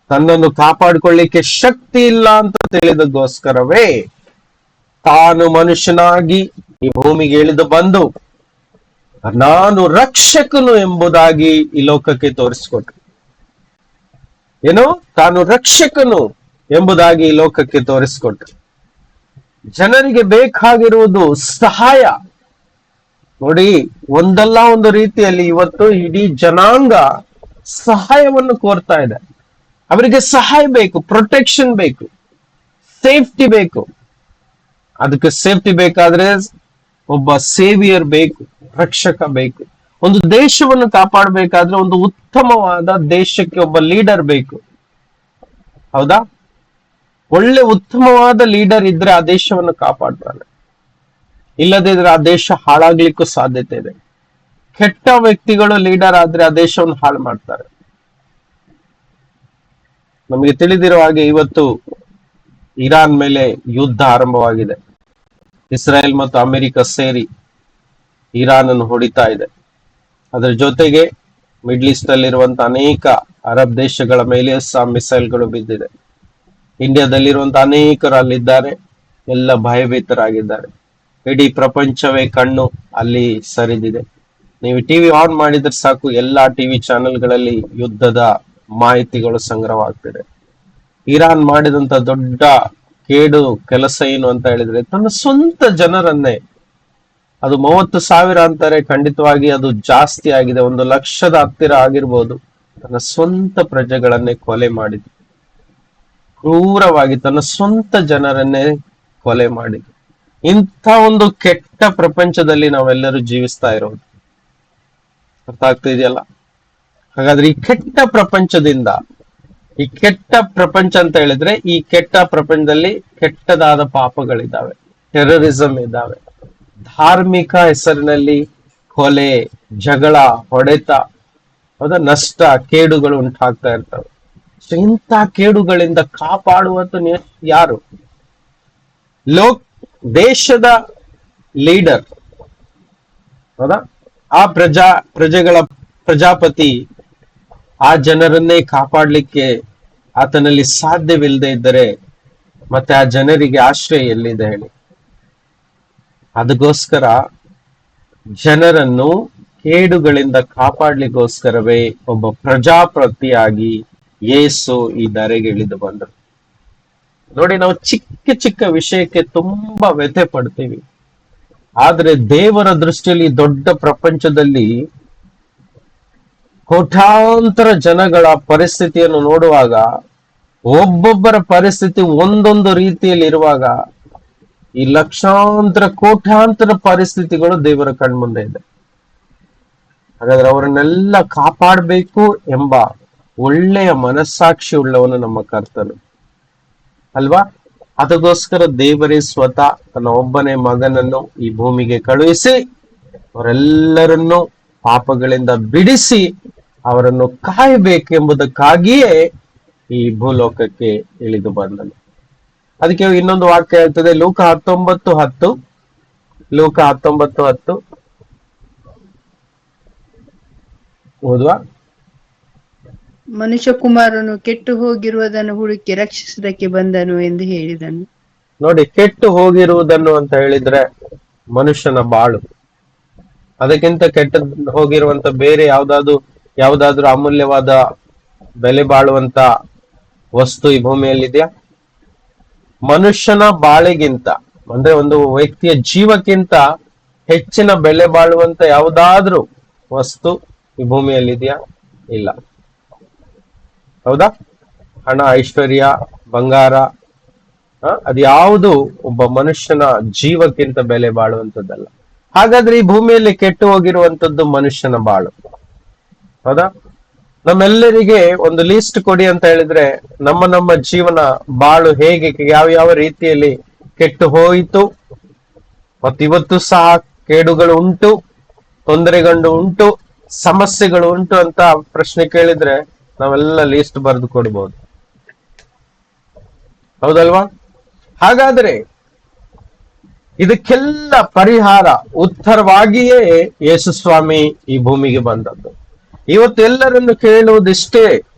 ತನ್ನನ್ನು ಕಾಪಾಡಿಕೊಳ್ಳಿಕ್ಕೆ ಶಕ್ತಿ ಇಲ್ಲ ಅಂತ ತಿಳಿದಕ್ಕೋಸ್ಕರವೇ ತಾನು ಮನುಷ್ಯನಾಗಿ ಈ ಭೂಮಿಗೆ ಇಳಿದು ಬಂದು ನಾನು ರಕ್ಷಕನು ಎಂಬುದಾಗಿ ಈ ಲೋಕಕ್ಕೆ ತೋರಿಸಿಕೊಟ್ರು. ಏನು? ತಾನು ರಕ್ಷಕನು ಎಂಬುದಾಗಿ ಈ ಲೋಕಕ್ಕೆ ತೋರಿಸಿಕೊಟ್ರು. ಜನರಿಗೆ ಬೇಕಾಗಿರುವುದು ಸಹಾಯ. ನೋಡಿ, ಒಂದಲ್ಲ ಒಂದು ರೀತಿಯಲ್ಲಿ ಇವತ್ತು ಇಡೀ ಜನಾಂಗ ಸಹಾಯವನ್ನು ಕೋರ್ತಾ ಇದೆ. ಅವರಿಗೆ ಸಹಾಯ ಬೇಕು, ಪ್ರೊಟೆಕ್ಷನ್ ಬೇಕು, ಸೇಫ್ಟಿ ಬೇಕು. ಅದಕ್ಕೆ ಸೇಫ್ಟಿ ಬೇಕಾದ್ರೆ ಒಬ್ಬ ಸೇವಿಯರ್ ಬೇಕು, ರಕ್ಷಕ ಬೇಕು. ಒಂದು ದೇಶವನ್ನು ಕಾಪಾಡಬೇಕಾದ್ರೆ ಒಂದು ಉತ್ತಮವಾದ ದೇಶಕ್ಕೆ ಒಬ್ಬ ಲೀಡರ್ ಬೇಕು. ಹೌದಾ? ಒಳ್ಳೆ ಉತ್ತಮವಾದ ಲೀಡರ್ ಇದ್ರೆ ಆ ದೇಶವನ್ನು ಕಾಪಾಡ್ತಾನೆ. ಇಲ್ಲದಿದ್ರೆ ಆ ದೇಶ ಹಾಳಾಗ್ಲಿಕ್ಕೂ ಸಾಧ್ಯತೆ ಇದೆ. ಕೆಟ್ಟ ವ್ಯಕ್ತಿಗಳು ಲೀಡರ್ ಆದ್ರೆ ಆ ದೇಶವನ್ನು ಹಾಳು ಮಾಡ್ತಾರೆ. ನಮಗೆ ತಿಳಿದಿರುವ ಹಾಗೆ ಇವತ್ತು ಇರಾನ್ ಮೇಲೆ ಯುದ್ಧ ಆರಂಭವಾಗಿದೆ. ಇಸ್ರಾಯೇಲ್ ಮತ್ತು ಅಮೆರಿಕ ಸೇರಿ ಇರಾನ್ ಅನ್ನು ಹೊಡಿತಾ ಇದೆ. ಅದರ ಜೊತೆಗೆ ಮಿಡ್ಲ್ ಈಸ್ಟ್ ಅಲ್ಲಿರುವಂತಹ ಅನೇಕ ಅರಬ್ ದೇಶಗಳ ಮೇಲೆ ಸಹ ಮಿಸೈಲ್ಗಳು ಬಿದ್ದಿದೆ. ಇಂಡಿಯಾದಲ್ಲಿರುವಂತಹ ಅನೇಕರು ಅಲ್ಲಿದ್ದಾರೆ, ಎಲ್ಲ ಭಯಭೀತರಾಗಿದ್ದಾರೆ. ಇಡೀ ಪ್ರಪಂಚವೇ ಕಣ್ಣು ಅಲ್ಲಿ ಸರಿದಿದೆ. ನೀವು ಟಿವಿ ಆನ್ ಮಾಡಿದ್ರೆ ಸಾಕು, ಎಲ್ಲಾ ಟಿವಿ ಚಾನೆಲ್ಗಳಲ್ಲಿ ಯುದ್ಧದ ಮಾಹಿತಿಗಳು ಸಂಗ್ರಹವಾಗ್ತಿದೆ. ಇರಾನ್ ಮಾಡಿದಂತ ದೊಡ್ಡ ಕೇಡು ಕೆಲಸ ಏನು ಅಂತ ಹೇಳಿದ್ರೆ, ತನ್ನ ಸ್ವಂತ ಜನರನ್ನೇ, ಅದು 30,000 ಅಂತಾರೆ, ಖಂಡಿತವಾಗಿ ಅದು ಜಾಸ್ತಿ ಆಗಿದೆ, 1,00,000 ಹತ್ತಿರ ಆಗಿರ್ಬೋದು, ತನ್ನ ಸ್ವಂತ ಪ್ರಜೆಗಳನ್ನೇ ಕೊಲೆ ಮಾಡಿದ್ರು. ಕ್ರೂರವಾಗಿ ತನ್ನ ಸ್ವಂತ ಜನರನ್ನೇ ಕೊಲೆ ಮಾಡಿದ್ರು. ಇಂಥ ಒಂದು ಕೆಟ್ಟ ಪ್ರಪಂಚದಲ್ಲಿ ನಾವೆಲ್ಲರೂ ಜೀವಿಸ್ತಾ ಇರೋದು. ಅರ್ಥ ಆಗ್ತಿದೆಯಲ್ಲ? ಹಾಗಾದ್ರೆ ಈ ಕೆಟ್ಟ ಪ್ರಪಂಚದಿಂದ, ಈ ಕೆಟ್ಟ ಪ್ರಪಂಚ ಅಂತ ಹೇಳಿದ್ರೆ, ಈ ಕೆಟ್ಟ ಪ್ರಪಂಚದಲ್ಲಿ ಕೆಟ್ಟದಾದ ಪಾಪಗಳಿದ್ದಾವೆ, ಟೆರರಿಸಂ ಇದ್ದಾವೆ, ಧಾರ್ಮಿಕ ಹೆಸರಿನಲ್ಲಿ ಕೊಲೆ, ಜಗಳ, ಹೊಡೆತ, ಹೌದಾ, ನಷ್ಟ, ಕೇಡುಗಳು ಉಂಟಾಗ್ತಾ ಇರ್ತವೆ. ಇಂಥ ಕೇಡುಗಳಿಂದ ಕಾಪಾಡುವಂತ ಯಾರು? ದೇಶದ ಲೀಡರ್, ಹೌದಾ, ಆ ಪ್ರಜೆಗಳ ಪ್ರಜಾಪತಿ ಆ ಜನರನ್ನೇ ಕಾಪಾಡ್ಲಿಕ್ಕೆ ಆತನಲ್ಲಿ ಸಾಧ್ಯವಿಲ್ಲದೆ ಇದ್ದರೆ ಮತ್ತೆ ಆ ಜನರಿಗೆ ಆಶ್ರಯ ಎಲ್ಲಿದೆ ಹೇಳಿ? ಅದಕ್ಕೋಸ್ಕರ ಜನರನ್ನು ಕೇಡುಗಳಿಂದ ಕಾಪಾಡ್ಲಿಕ್ಕೋಸ್ಕರವೇ ಒಬ್ಬ ಪ್ರಜಾಪತಿಯಾಗಿ ಯೇಸು ಈ ಧರೆಗೆ ಇಳಿದು ಬಂದರು. ನೋಡಿ, ನಾವು ಚಿಕ್ಕ ಚಿಕ್ಕ ವಿಷಯಕ್ಕೆ ತುಂಬಾ ವ್ಯಥೆ ಪಡ್ತೀವಿ. ಆದ್ರೆ ದೇವರ ದೃಷ್ಟಿಯಲ್ಲಿ ದೊಡ್ಡ ಪ್ರಪಂಚದಲ್ಲಿ ಕೋಟ್ಯಾಂತರ ಜನಗಳ ಪರಿಸ್ಥಿತಿಯನ್ನು ನೋಡುವಾಗ, ಒಬ್ಬೊಬ್ಬರ ಪರಿಸ್ಥಿತಿ ಒಂದೊಂದು ರೀತಿಯಲ್ಲಿ ಇರುವಾಗ, ಈ ಲಕ್ಷಾಂತರ ಕೋಟ್ಯಾಂತರ ಪರಿಸ್ಥಿತಿಗಳು ದೇವರ ಕಣ್ಮುಂದೆ ಇದೆ. ಹಾಗಾದ್ರೆ ಅವರನ್ನೆಲ್ಲ ಕಾಪಾಡಬೇಕು ಎಂಬ ಒಳ್ಳೆಯ ಮನಸ್ಸಾಕ್ಷಿ ಉಳ್ಳವನು ನಮ್ಮ ಕರ್ತನು ಅಲ್ವಾ? ಅದಕ್ಕೋಸ್ಕರ ದೇವರೇ ಸ್ವತಃ ತನ್ನ ಒಬ್ಬನೇ ಮಗನನ್ನು ಈ ಭೂಮಿಗೆ ಕಳುಹಿಸಿ ಅವರೆಲ್ಲರನ್ನೂ ಪಾಪಗಳಿಂದ ಬಿಡಿಸಿ ಅವರನ್ನು ಕಾಯಬೇಕೆಂಬುದಕ್ಕಾಗಿಯೇ ಈ ಭೂಲೋಕಕ್ಕೆ ಇಳಿದು ಬಂದನು. ಅದಕ್ಕೆ ಇನ್ನೊಂದು ವಾಕ್ಯ ಹೇಳ್ತದೆ, ಲೂಕ 19:10. ಲೂಕ 19:10. ಓದುವ. ಮನುಷ್ಯಕುಮಾರನು ಕೆಟ್ಟು ಹೋಗಿರುವುದನ್ನು ಹುಡುಕಿ ರಕ್ಷಿಸುವುದಕ್ಕೆ ಬಂದನು ಎಂದು ಹೇಳಿದನು. ನೋಡಿ, ಕೆಟ್ಟು ಹೋಗಿರುವುದನ್ನು ಅಂತ ಹೇಳಿದ್ರೆ ಮನುಷ್ಯನ ಬಾಳು. ಅದಕ್ಕಿಂತ ಕೆಟ್ಟ ಹೋಗಿರುವಂತ ಬೇರೆ ಯಾವ್ದಾದ್ರು ಅಮೂಲ್ಯವಾದ ಬೆಲೆ ಬಾಳುವಂತ ವಸ್ತು ಈ ಭೂಮಿಯಲ್ಲಿದೆಯಾ? ಮನುಷ್ಯನ ಬಾಳಿಗಿಂತ, ಅಂದ್ರೆ ಒಂದು ವ್ಯಕ್ತಿಯ ಜೀವಕ್ಕಿಂತ ಹೆಚ್ಚಿನ ಬೆಲೆ ಬಾಳುವಂತ ಯಾವುದಾದ್ರೂ ವಸ್ತು ಈ ಭೂಮಿಯಲ್ಲಿದೆಯಾ? ಇಲ್ಲ. ಹೌದಾ? ಹಣ, ಐಶ್ವರ್ಯ, ಬಂಗಾರ, ಅದ್ಯಾವುದು ಒಬ್ಬ ಮನುಷ್ಯನ ಜೀವಕ್ಕಿಂತ ಬೆಲೆ ಬಾಳುವಂತದ್ದಲ್ಲ. ಹಾಗಾದ್ರೆ ಈ ಭೂಮಿಯಲ್ಲಿ ಕೆಟ್ಟು ಹೋಗಿರುವಂತದ್ದು ಮನುಷ್ಯನ ಬಾಳು. ಹೌದಾ? ನಮ್ಮೆಲ್ಲರಿಗೆ ಒಂದು ಲೀಸ್ಟ್ ಕೊಡಿ ಅಂತ ಹೇಳಿದ್ರೆ ನಮ್ಮ ಜೀವನ ಬಾಳು ಹೇಗೆ, ಯಾವ ರೀತಿಯಲ್ಲಿ ಕೆಟ್ಟು ಹೋಯಿತು, ಮತ್ತಿವತ್ತು ಸಹ ಕೇಡುಗಳು ಉಂಟು, ತೊಂದರೆಗಳು ಉಂಟು, ಸಮಸ್ಯೆಗಳು ಉಂಟು ಅಂತ ಪ್ರಶ್ನೆ ಕೇಳಿದ್ರೆ ನಾವೆಲ್ಲ ಲೀಸ್ಟ್ ಬರೆದು ಕೊಡ್ಬೋದು. ಹೌದಲ್ವಾ? ಹಾಗಾದ್ರೆ ಇದಕ್ಕೆಲ್ಲ ಪರಿಹಾರ, ಉತ್ತರವಾಗಿಯೇ ಯೇಸು ಸ್ವಾಮಿ ಈ ಭೂಮಿಗೆ ಬಂದದ್ದು. ಇವತ್ತು ಎಲ್ಲರನ್ನು ಕೇಳುವುದಿಷ್ಟೇ,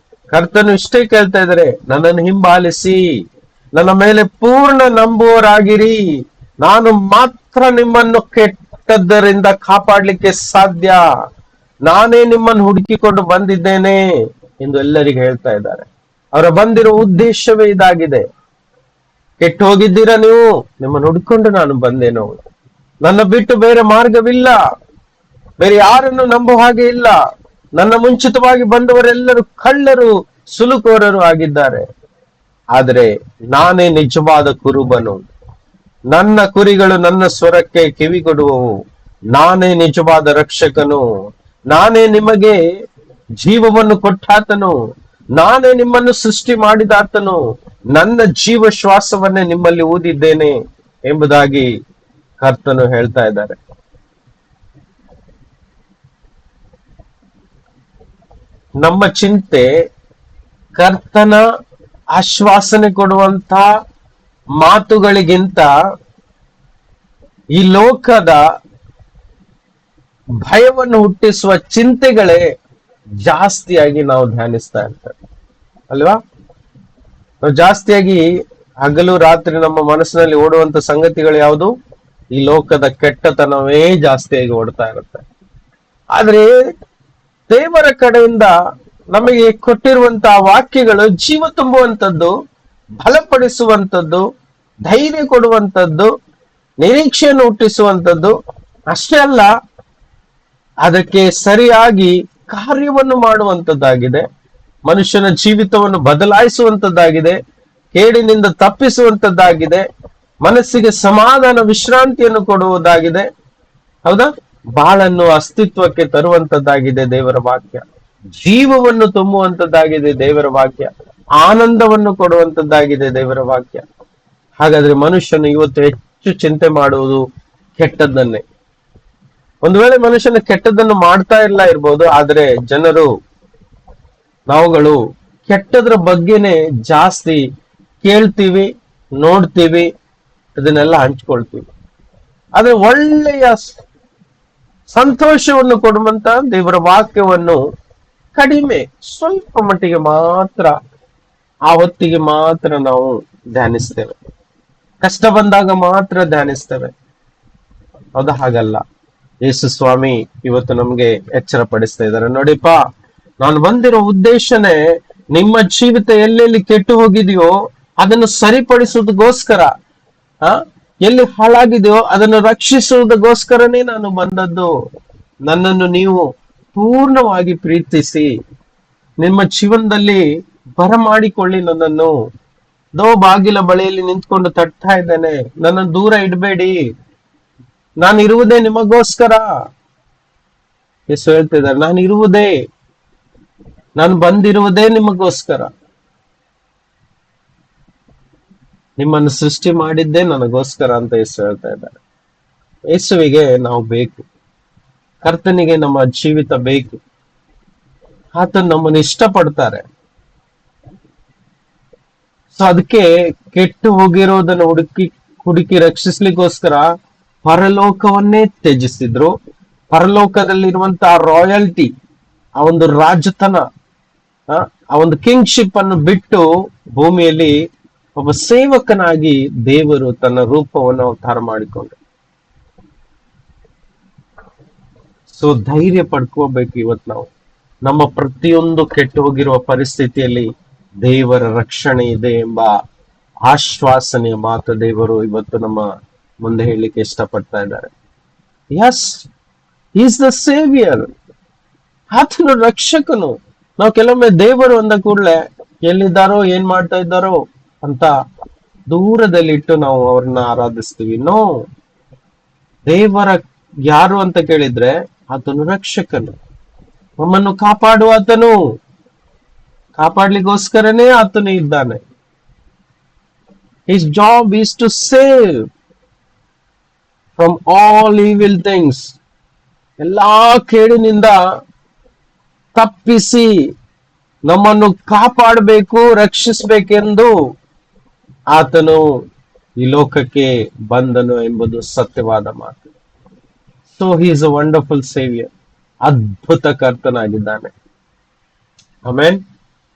ಕರ್ತನು ಇಷ್ಟೇ ಕೇಳ್ತಾ ಇದ್ದಾರೆ, ನನ್ನನ್ನು ಹಿಂಬಾಲಿಸಿ, ನನ್ನ ಮೇಲೆ ಪೂರ್ಣ ನಂಬುವರಾಗಿರಿ, ನಾನು ಮಾತ್ರ ನಿಮ್ಮನ್ನು ಕೆಟ್ಟದ್ದರಿಂದ ಕಾಪಾಡ್ಲಿಕ್ಕೆ ಸಾಧ್ಯ, ನಾನೇ ನಿಮ್ಮನ್ನು ಹುಡುಕಿಕೊಂಡು ಬಂದಿದ್ದೇನೆ ಎಂದು ಎಲ್ಲರಿಗೆ ಹೇಳ್ತಾ ಇದ್ದಾರೆ. ಅವರ ಬಂದಿರೋ ಉದ್ದೇಶವೇ ಇದಾಗಿದೆ. ಕೆಟ್ಟು ಹೋಗಿದ್ದೀರಾ ನೀವು, ನಿಮ್ಮನ್ನು ಹುಡ್ಕೊಂಡು ನಾನು ಬಂದೇನು, ನನ್ನ ಬಿಟ್ಟು ಬೇರೆ ಮಾರ್ಗವಿಲ್ಲ, ಬೇರೆ ಯಾರನ್ನು ನಂಬುವ ಹಾಗೆ ಇಲ್ಲ, ನನ್ನ ಮುಂಚಿತವಾಗಿ ಬಂದವರೆಲ್ಲರೂ ಕಳ್ಳರು, ಸುಲುಕೋರರು ಆಗಿದ್ದಾರೆ, ಆದರೆ ನಾನೇ ನಿಜವಾದ ಕುರುಬನು, ನನ್ನ ಕುರಿಗಳು ನನ್ನ ಸ್ವರಕ್ಕೆ ಕಿವಿಗೊಡುವವು, ನಾನೇ ನಿಜವಾದ ರಕ್ಷಕನು, ನಾನೇ ನಿಮಗೆ ಜೀವವನ್ನು ಕೊಟ್ಟಾತನು, ನಾನೇ ನಿಮ್ಮನ್ನು ಸೃಷ್ಟಿ ಮಾಡಿದಾತನು, ನನ್ನ ಜೀವ ಶ್ವಾಸವನ್ನೇ ನಿಮ್ಮಲ್ಲಿ ಊದಿದ್ದೇನೆ ಎಂಬುದಾಗಿ ಕರ್ತನು ಹೇಳ್ತಾ ಇದ್ದಾರೆ. ನಮ್ಮ ಚಿಂತೆ ಕರ್ತನ ಆಶ್ವಾಸನೆ ಕೊಡುವಂತ ಮಾತುಗಳಿಗಿಂತ ಈ ಲೋಕದ ಭಯವನ್ನು ಹುಟ್ಟಿಸುವ ಚಿಂತೆಗಳೇ ಜಾಸ್ತಿಯಾಗಿ ನಾವು ಧ್ಯಾನಿಸ್ತಾ ಇರ್ತೇವೆ ಅಲ್ವಾ? ನಾವು ಜಾಸ್ತಿಯಾಗಿ ಹಗಲು ರಾತ್ರಿ ನಮ್ಮ ಮನಸ್ಸಿನಲ್ಲಿ ಓಡುವಂತ ಸಂಗತಿಗಳು ಯಾವುದು? ಈ ಲೋಕದ ಕೆಟ್ಟತನವೇ ಜಾಸ್ತಿಯಾಗಿ ಓಡ್ತಾ ಇರುತ್ತೆ. ಆದ್ರೆ ದೇವರ ಕಡೆಯಿಂದ ನಮಗೆ ಕೊಟ್ಟಿರುವಂತಹ ವಾಕ್ಯಗಳು ಜೀವ ತುಂಬುವಂಥದ್ದು, ಬಲಪಡಿಸುವಂಥದ್ದು, ಧೈರ್ಯ ಕೊಡುವಂಥದ್ದು, ನಿರೀಕ್ಷೆಯನ್ನು ಹುಟ್ಟಿಸುವಂಥದ್ದು. ಅಷ್ಟೇ ಅಲ್ಲ, ಅದಕ್ಕೆ ಸರಿಯಾಗಿ ಕಾರ್ಯವನ್ನು ಮಾಡುವಂಥದ್ದಾಗಿದೆ, ಮನುಷ್ಯನ ಜೀವಿತವನ್ನು ಬದಲಾಯಿಸುವಂಥದ್ದಾಗಿದೆ, ಕೇಡಿನಿಂದ ತಪ್ಪಿಸುವಂಥದ್ದಾಗಿದೆ, ಮನಸ್ಸಿಗೆ ಸಮಾಧಾನ ವಿಶ್ರಾಂತಿಯನ್ನು ಕೊಡುವುದಾಗಿದೆ. ಹೌದಾ? ಬಾಳನ್ನು ಅಸ್ತಿತ್ವಕ್ಕೆ ತರುವಂತದ್ದಾಗಿದೆ ದೇವರ ವಾಕ್ಯ, ಜೀವವನ್ನು ತುಂಬುವಂತದ್ದಾಗಿದೆ ದೇವರ ವಾಕ್ಯ, ಆನಂದವನ್ನು ಕೊಡುವಂತದ್ದಾಗಿದೆ ದೇವರ ವಾಕ್ಯ. ಹಾಗಾದ್ರೆ ಮನುಷ್ಯನು ಇವತ್ತು ಹೆಚ್ಚು ಚಿಂತೆ ಮಾಡುವುದು ಕೆಟ್ಟದ್ದನ್ನೇ. ಒಂದು ವೇಳೆ ಮನುಷ್ಯನ ಕೆಟ್ಟದ್ದನ್ನು ಮಾಡ್ತಾ ಇರ್ಬೋದು, ಆದ್ರೆ ನಾವುಗಳು ಕೆಟ್ಟದ್ರ ಬಗ್ಗೆನೆ ಜಾಸ್ತಿ ಕೇಳ್ತೀವಿ, ನೋಡ್ತೀವಿ, ಅದನ್ನೆಲ್ಲ ಹಂಚ್ಕೊಳ್ತೀವಿ. ಆದ್ರೆ ಒಳ್ಳೆಯ ಸಂತೋಷವನ್ನು ಕೊಡುವಂತ ದೇವರ ವಾಕ್ಯವನ್ನು ಕಡಿಮೆ, ಸ್ವಲ್ಪ ಮಟ್ಟಿಗೆ ಮಾತ್ರ, ಆ ಹೊತ್ತಿಗೆ ಮಾತ್ರ ನಾವು ಧ್ಯಾನಿಸ್ತೇವೆ, ಕಷ್ಟ ಬಂದಾಗ ಮಾತ್ರ ಧ್ಯಾನಿಸ್ತೇವೆ. ಹೌದಾ? ಹಾಗಲ್ಲ. ಯೇಸು ಸ್ವಾಮಿ ಇವತ್ತು ನಮ್ಗೆ ಎಚ್ಚರ ಪಡಿಸ್ತಾ ಇದ್ದಾರೆ. ನೋಡಿಪ್ಪ, ನಾನು ಬಂದಿರೋ ಉದ್ದೇಶನೇ ನಿಮ್ಮ ಜೀವಿತ ಎಲ್ಲೆಲ್ಲಿ ಕೆಟ್ಟು ಹೋಗಿದೆಯೋ ಅದನ್ನು ಸರಿಪಡಿಸುವುದಕ್ಕೋಸ್ಕರ, ಎಲ್ಲಿ ಹಾಳಾಗಿದೆಯೋ ಅದನ್ನು ರಕ್ಷಿಸುವುದಕ್ಕೋಸ್ಕರನೇ ನಾನು ಬಂದದ್ದು. ನನ್ನನ್ನು ನೀವು ಪೂರ್ಣವಾಗಿ ಪ್ರೀತಿಸಿ ನಿಮ್ಮ ಜೀವನದಲ್ಲಿ ಬರಮಾಡಿಕೊಳ್ಳಿ. ನನ್ನನ್ನು ಬಾಗಿಲ ಬಳಿಯಲ್ಲಿ ನಿಂತ್ಕೊಂಡು ತಟ್ತಾ ಇದ್ದೇನೆ, ನನ್ನನ್ನು ದೂರ ಇಡಬೇಡಿ, ನಾನು ಇರುವುದೇ ನಿಮಗೋಸ್ಕರ. ಯೇಸು ಹೇಳ್ತಿದ್ದಾರೆ, ನಾನು ಬಂದಿರುವುದೇ ನಿಮಗೋಸ್ಕರ, ನಿಮ್ಮನ್ನು ಸೃಷ್ಟಿ ಮಾಡಿದ್ದೇ ನನಗೋಸ್ಕರ ಅಂತ ಯೇಸು ಹೇಳ್ತಾ ಇದ್ದಾರೆ. ಯೇಸುವಿಗೆ ನಾವು ಬೇಕು, ಕರ್ತನಿಗೆ ನಮ್ಮ ಜೀವಿತ ಬೇಕು, ಆತನು ನಮ್ಮನ್ನು ಇಷ್ಟಪಡ್ತಾರೆ. ಸೊ ಅದಕ್ಕೆ ಕೆಟ್ಟು ಹೋಗಿರೋದನ್ನು ಹುಡುಕಿ ರಕ್ಷಿಸ್ಲಿಕ್ಕೋಸ್ಕರ ಪರಲೋಕವನ್ನೇ ತ್ಯಜಿಸಿದ್ರು. ಪರಲೋಕದಲ್ಲಿರುವಂತಹ ರಾಯಲ್ಟಿ, ಆ ಒಂದು ರಾಜತನ, ಆ ಒಂದು ಕಿಂಗ್ಶಿಪ್ ಅನ್ನು ಬಿಟ್ಟು ಭೂಮಿಯಲ್ಲಿ ಒಬ್ಬ ಸೇವಕನಾಗಿ ದೇವರು ತನ್ನ ರೂಪವನ್ನು ಅವತಾರ ಮಾಡಿಕೊಂಡ. ಸೊ ಧೈರ್ಯ ಪಡ್ಕೋಬೇಕು ಇವತ್ತು ನಾವು. ನಮ್ಮ ಪ್ರತಿಯೊಂದು ಕೆಟ್ಟು ಹೋಗಿರುವ ಪರಿಸ್ಥಿತಿಯಲ್ಲಿ ದೇವರ ರಕ್ಷಣೆ ಇದೆ ಎಂಬ ಆಶ್ವಾಸನೆಯ ಮಾತು ದೇವರು ಇವತ್ತು ನಮ್ಮ ಮುಂದೆ ಹೇಳಲಿಕ್ಕೆ ಇಷ್ಟಪಡ್ತಾ ಇದ್ದಾರೆ. Yes, is the saviour. ಆತನು ರಕ್ಷಕನು. ನಾವು ಕೆಲವೊಮ್ಮೆ ದೇವರು ಅಂದ ಕೂಡಲೇ ಎಲ್ಲಿದ್ದಾರೋ ಏನ್ ಮಾಡ್ತಾ ಇದ್ದಾರೋ ಅಂತ ದೂರದಲ್ಲಿಟ್ಟು ನಾವು ಅವ್ರನ್ನ ಆರಾಧಿಸ್ತೀವಿ. ನೋ, ದೇವರ ಯಾರು ಅಂತ ಕೇಳಿದ್ರೆ ಆತನು ರಕ್ಷಕನು, ನಮ್ಮನ್ನು ಕಾಪಾಡುವ ಆತನು, ಕಾಪಾಡ್ಲಿಕ್ಕೋಸ್ಕರನೇ ಆತನು ಇದ್ದಾನೆ. His job is to save from all evil things. ಎಲ್ಲಾ ಕೇಡಿನಿಂದ ತಪ್ಪಿಸಿ ನಮ್ಮನ್ನು ಕಾಪಾಡಬೇಕು, ರಕ್ಷಿಸಬೇಕೆಂದು ಆತನು ಈ ಲೋಕಕ್ಕೆ ಬಂದನು ಎಂಬುದು ಸತ್ಯವಾದ ಮಾತು. So he is a wonderful saviour. ಅದ್ಭುತ ಕರ್ತನಾಗಿದ್ದಾನೆ. ಆಮೇನ್.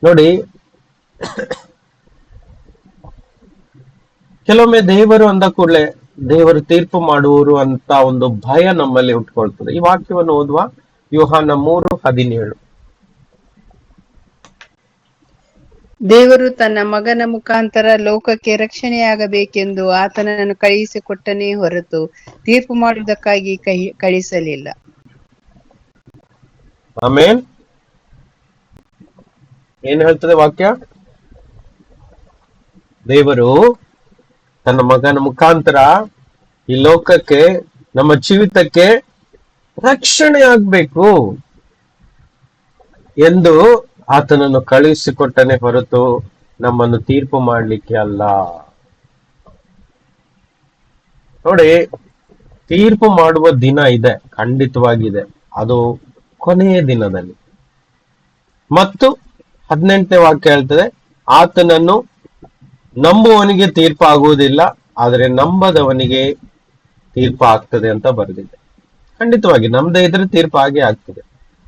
ನೋಡಿ, ಕೆಲವೊಮ್ಮೆ ದೇವರು ಅಂದ ಕೂಡಲೇ ದೇವರು ತೀರ್ಪು ಮಾಡುವರು ಅಂತ ಒಂದು ಭಯ ನಮ್ಮಲ್ಲಿ ಹುಟ್ಕೊಳ್ತದೆ. ಈ ವಾಕ್ಯವನ್ನು ಓದುವ, ಯೋಹಾನ 3:17. ದೇವರು ತನ್ನ ಮಗನ ಮುಖಾಂತರ ಲೋಕಕ್ಕೆ ರಕ್ಷಣೆಯಾಗಬೇಕೆಂದು ಆತನನ್ನು ಕಳುಹಿಸಿಕೊಟ್ಟನೇ ಹೊರತು ತೀರ್ಪು ಮಾಡುವುದಕ್ಕಾಗಿ ಕಳಿಸಲಿಲ್ಲ. ಆಮೇನ್. ಏನ್ ಹೇಳ್ತದೆ ವಾಕ್ಯ? ದೇವರು ತನ್ನ ಮಗನ ಮುಖಾಂತರ ಈ ಲೋಕಕ್ಕೆ, ನಮ್ಮ ಜೀವಿತಕ್ಕೆ ರಕ್ಷಣೆ ಆಗ್ಬೇಕು ಎಂದು ಆತನನ್ನು ಕಳುಹಿಸಿಕೊಟ್ಟನೆ ಹೊರತು ನಮ್ಮನ್ನು ತೀರ್ಪು ಮಾಡಲಿಕ್ಕೆ ಅಲ್ಲ. ನೋಡಿ, ತೀರ್ಪು ಮಾಡುವ ದಿನ ಇದೆ, ಖಂಡಿತವಾಗಿದೆ. ಅದು ಕೊನೆಯ ದಿನದಲ್ಲಿ. ಮತ್ತು 18ನೇ ವಾಕ್ಯ ಹೇಳ್ತದೆ, ಆತನನ್ನು ನಂಬುವವನಿಗೆ ತೀರ್ಪು ಆಗುವುದಿಲ್ಲ, ಆದರೆ ನಂಬದವನಿಗೆ ತೀರ್ಪು ಆಗ್ತದೆ ಅಂತ ಬರೆದಿದೆ. ಖಂಡಿತವಾಗಿ ನಮ್ದೇ ಇದ್ರೆ ತೀರ್ಪು ಆಗೇ ಆಗ್ತದೆ,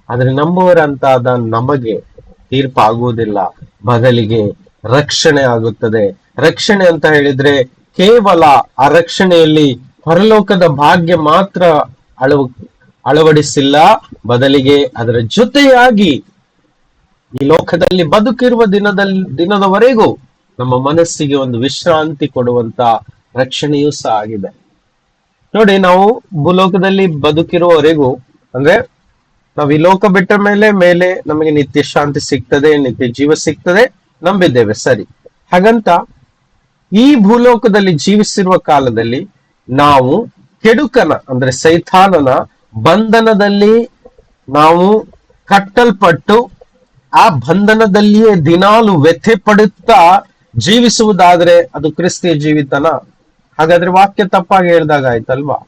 ಆದ್ರೆ ನಂಬುವರಂತಾದ ನಮಗೆ ತೀರ್ಪು ಆಗುವುದಿಲ್ಲ, ಬದಲಿಗೆ ರಕ್ಷಣೆ ಆಗುತ್ತದೆ. ರಕ್ಷಣೆ ಅಂತ ಹೇಳಿದ್ರೆ ಕೇವಲ ಆ ರಕ್ಷಣೆಯಲ್ಲಿ ಪರಲೋಕದ ಭಾಗ್ಯ ಮಾತ್ರ ಅಳವಡಿಸಿಲ್ಲ, ಬದಲಿಗೆ ಅದರ ಜೊತೆಯಾಗಿ ಈ ಲೋಕದಲ್ಲಿ ಬದುಕಿರುವ ದಿನದವರೆಗೂ ನಮ್ಮ ಮನಸ್ಸಿಗೆ ಒಂದು ವಿಶ್ರಾಂತಿ ಕೊಡುವಂತ ರಕ್ಷಣೆಯೂ ಸಹ ಆಗಿದೆ. ನೋಡಿ, ನಾವು ಭೂಲೋಕದಲ್ಲಿ ಬದುಕಿರುವವರೆಗೂ, ಅಂದ್ರೆ ನಾವು ಈ ಲೋಕ ಬಿಟ್ಟ ಮೇಲೆ ನಮಗೆ ನಿತ್ಯ ಶಾಂತಿ ಸಿಗ್ತದೆ, ನಿತ್ಯ ಜೀವ ಸಿಗ್ತದೆ ನಂಬಿದ್ದೇವೆ, ಸರಿ. ಹಾಗಂತ ಈ ಭೂಲೋಕದಲ್ಲಿ ಜೀವಿಸಿರುವ ಕಾಲದಲ್ಲಿ ನಾವು ಕೆಡುಕನ ಅಂದ್ರೆ ಸೈತಾನನ ಬಂಧನದಲ್ಲಿ ನಾವು ಕಟ್ಟಲ್ಪಟ್ಟು ಆ ಬಂಧನದಲ್ಲಿಯೇ ದಿನಾಲು ವ್ಯಥೆ ಪಡುತ್ತಾ ಜೀವಿಸುವುದಾದ್ರೆ ಅದು ಕ್ರಿಸ್ತಿಯ ಜೀವಿತನ? ಹಾಗಾದ್ರೆ ವಾಕ್ಯ ತಪ್ಪಾಗಿ ಹೇಳ್ದಾಗ ಆಯ್ತಲ್ವಾ?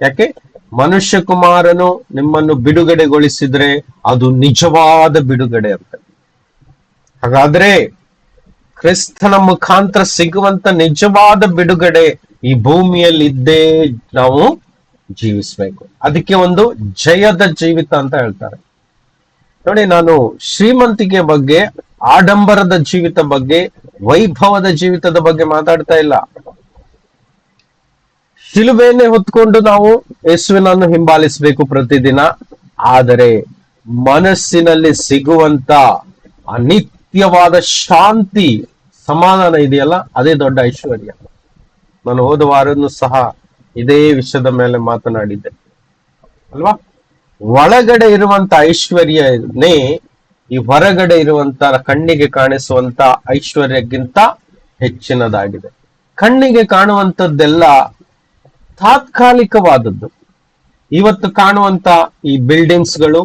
ಯಾಕೆ? ಮನುಷ್ಯ ಕುಮಾರನು ನಿಮ್ಮನ್ನು ಬಿಡುಗಡೆಗೊಳಿಸಿದ್ರೆ ಅದು ನಿಜವಾದ ಬಿಡುಗಡೆ ಅಂತ. ಹಾಗಾದ್ರೆ ಕ್ರಿಸ್ತನ ಮುಖಾಂತರ ಸಿಗುವಂತ ನಿಜವಾದ ಬಿಡುಗಡೆ ಈ ಭೂಮಿಯಲ್ಲಿ ಇದ್ದೇ ನಾವು ಜೀವಿಸ್ಬೇಕು. ಅದಕ್ಕೆ ಒಂದು ಜಯದ ಜೀವಿತ ಅಂತ ಹೇಳ್ತಾರೆ. ನೋಡಿ, ನಾನು ಶ್ರೀಮಂತಿಕೆ ಬಗ್ಗೆ, ಆಡಂಬರದ ಜೀವಿತ ಬಗ್ಗೆ, ವೈಭವದ ಜೀವಿತದ ಬಗ್ಗೆ ಮಾತಾಡ್ತಾ ಇಲ್ಲ. ಶಿಲುಬೆಯನ್ನೇ ಹೊತ್ಕೊಂಡು ನಾವು ಯೇಸುವಿನನ್ನು ಹಿಂಬಾಲಿಸಬೇಕು ಪ್ರತಿದಿನ. ಆದರೆ ಮನಸ್ಸಿನಲ್ಲಿ ಸಿಗುವಂತ ಅನಿತ್ಯವಾದ ಶಾಂತಿ, ಸಮಾಧಾನ ಇದೆಯಲ್ಲ, ಅದೇ ದೊಡ್ಡ ಐಶ್ವರ್ಯ. ನಾನು ಹೋದ ವಾರನೂ ಸಹ ಇದೇ ವಿಷಯದ ಮೇಲೆ ಮಾತನಾಡಿದ್ದೆ ಅಲ್ವಾ? ಒಳಗಡೆ ಇರುವಂತ ಐಶ್ವರ್ಯನೇ ಈ ಹೊರಗಡೆ ಇರುವಂತ ಕಣ್ಣಿಗೆ ಕಾಣಿಸುವಂತ ಐಶ್ವರ್ಯಕ್ಕಿಂತ ಹೆಚ್ಚಿನದಾಗಿದೆ. ಕಣ್ಣಿಗೆ ಕಾಣುವಂಥದ್ದೆಲ್ಲ ತಾತ್ಕಾಲಿಕವಾದದ್ದು. ಇವತ್ತು ಕಾಣುವಂತ ಈ ಬಿಲ್ಡಿಂಗ್ಸ್ಗಳು,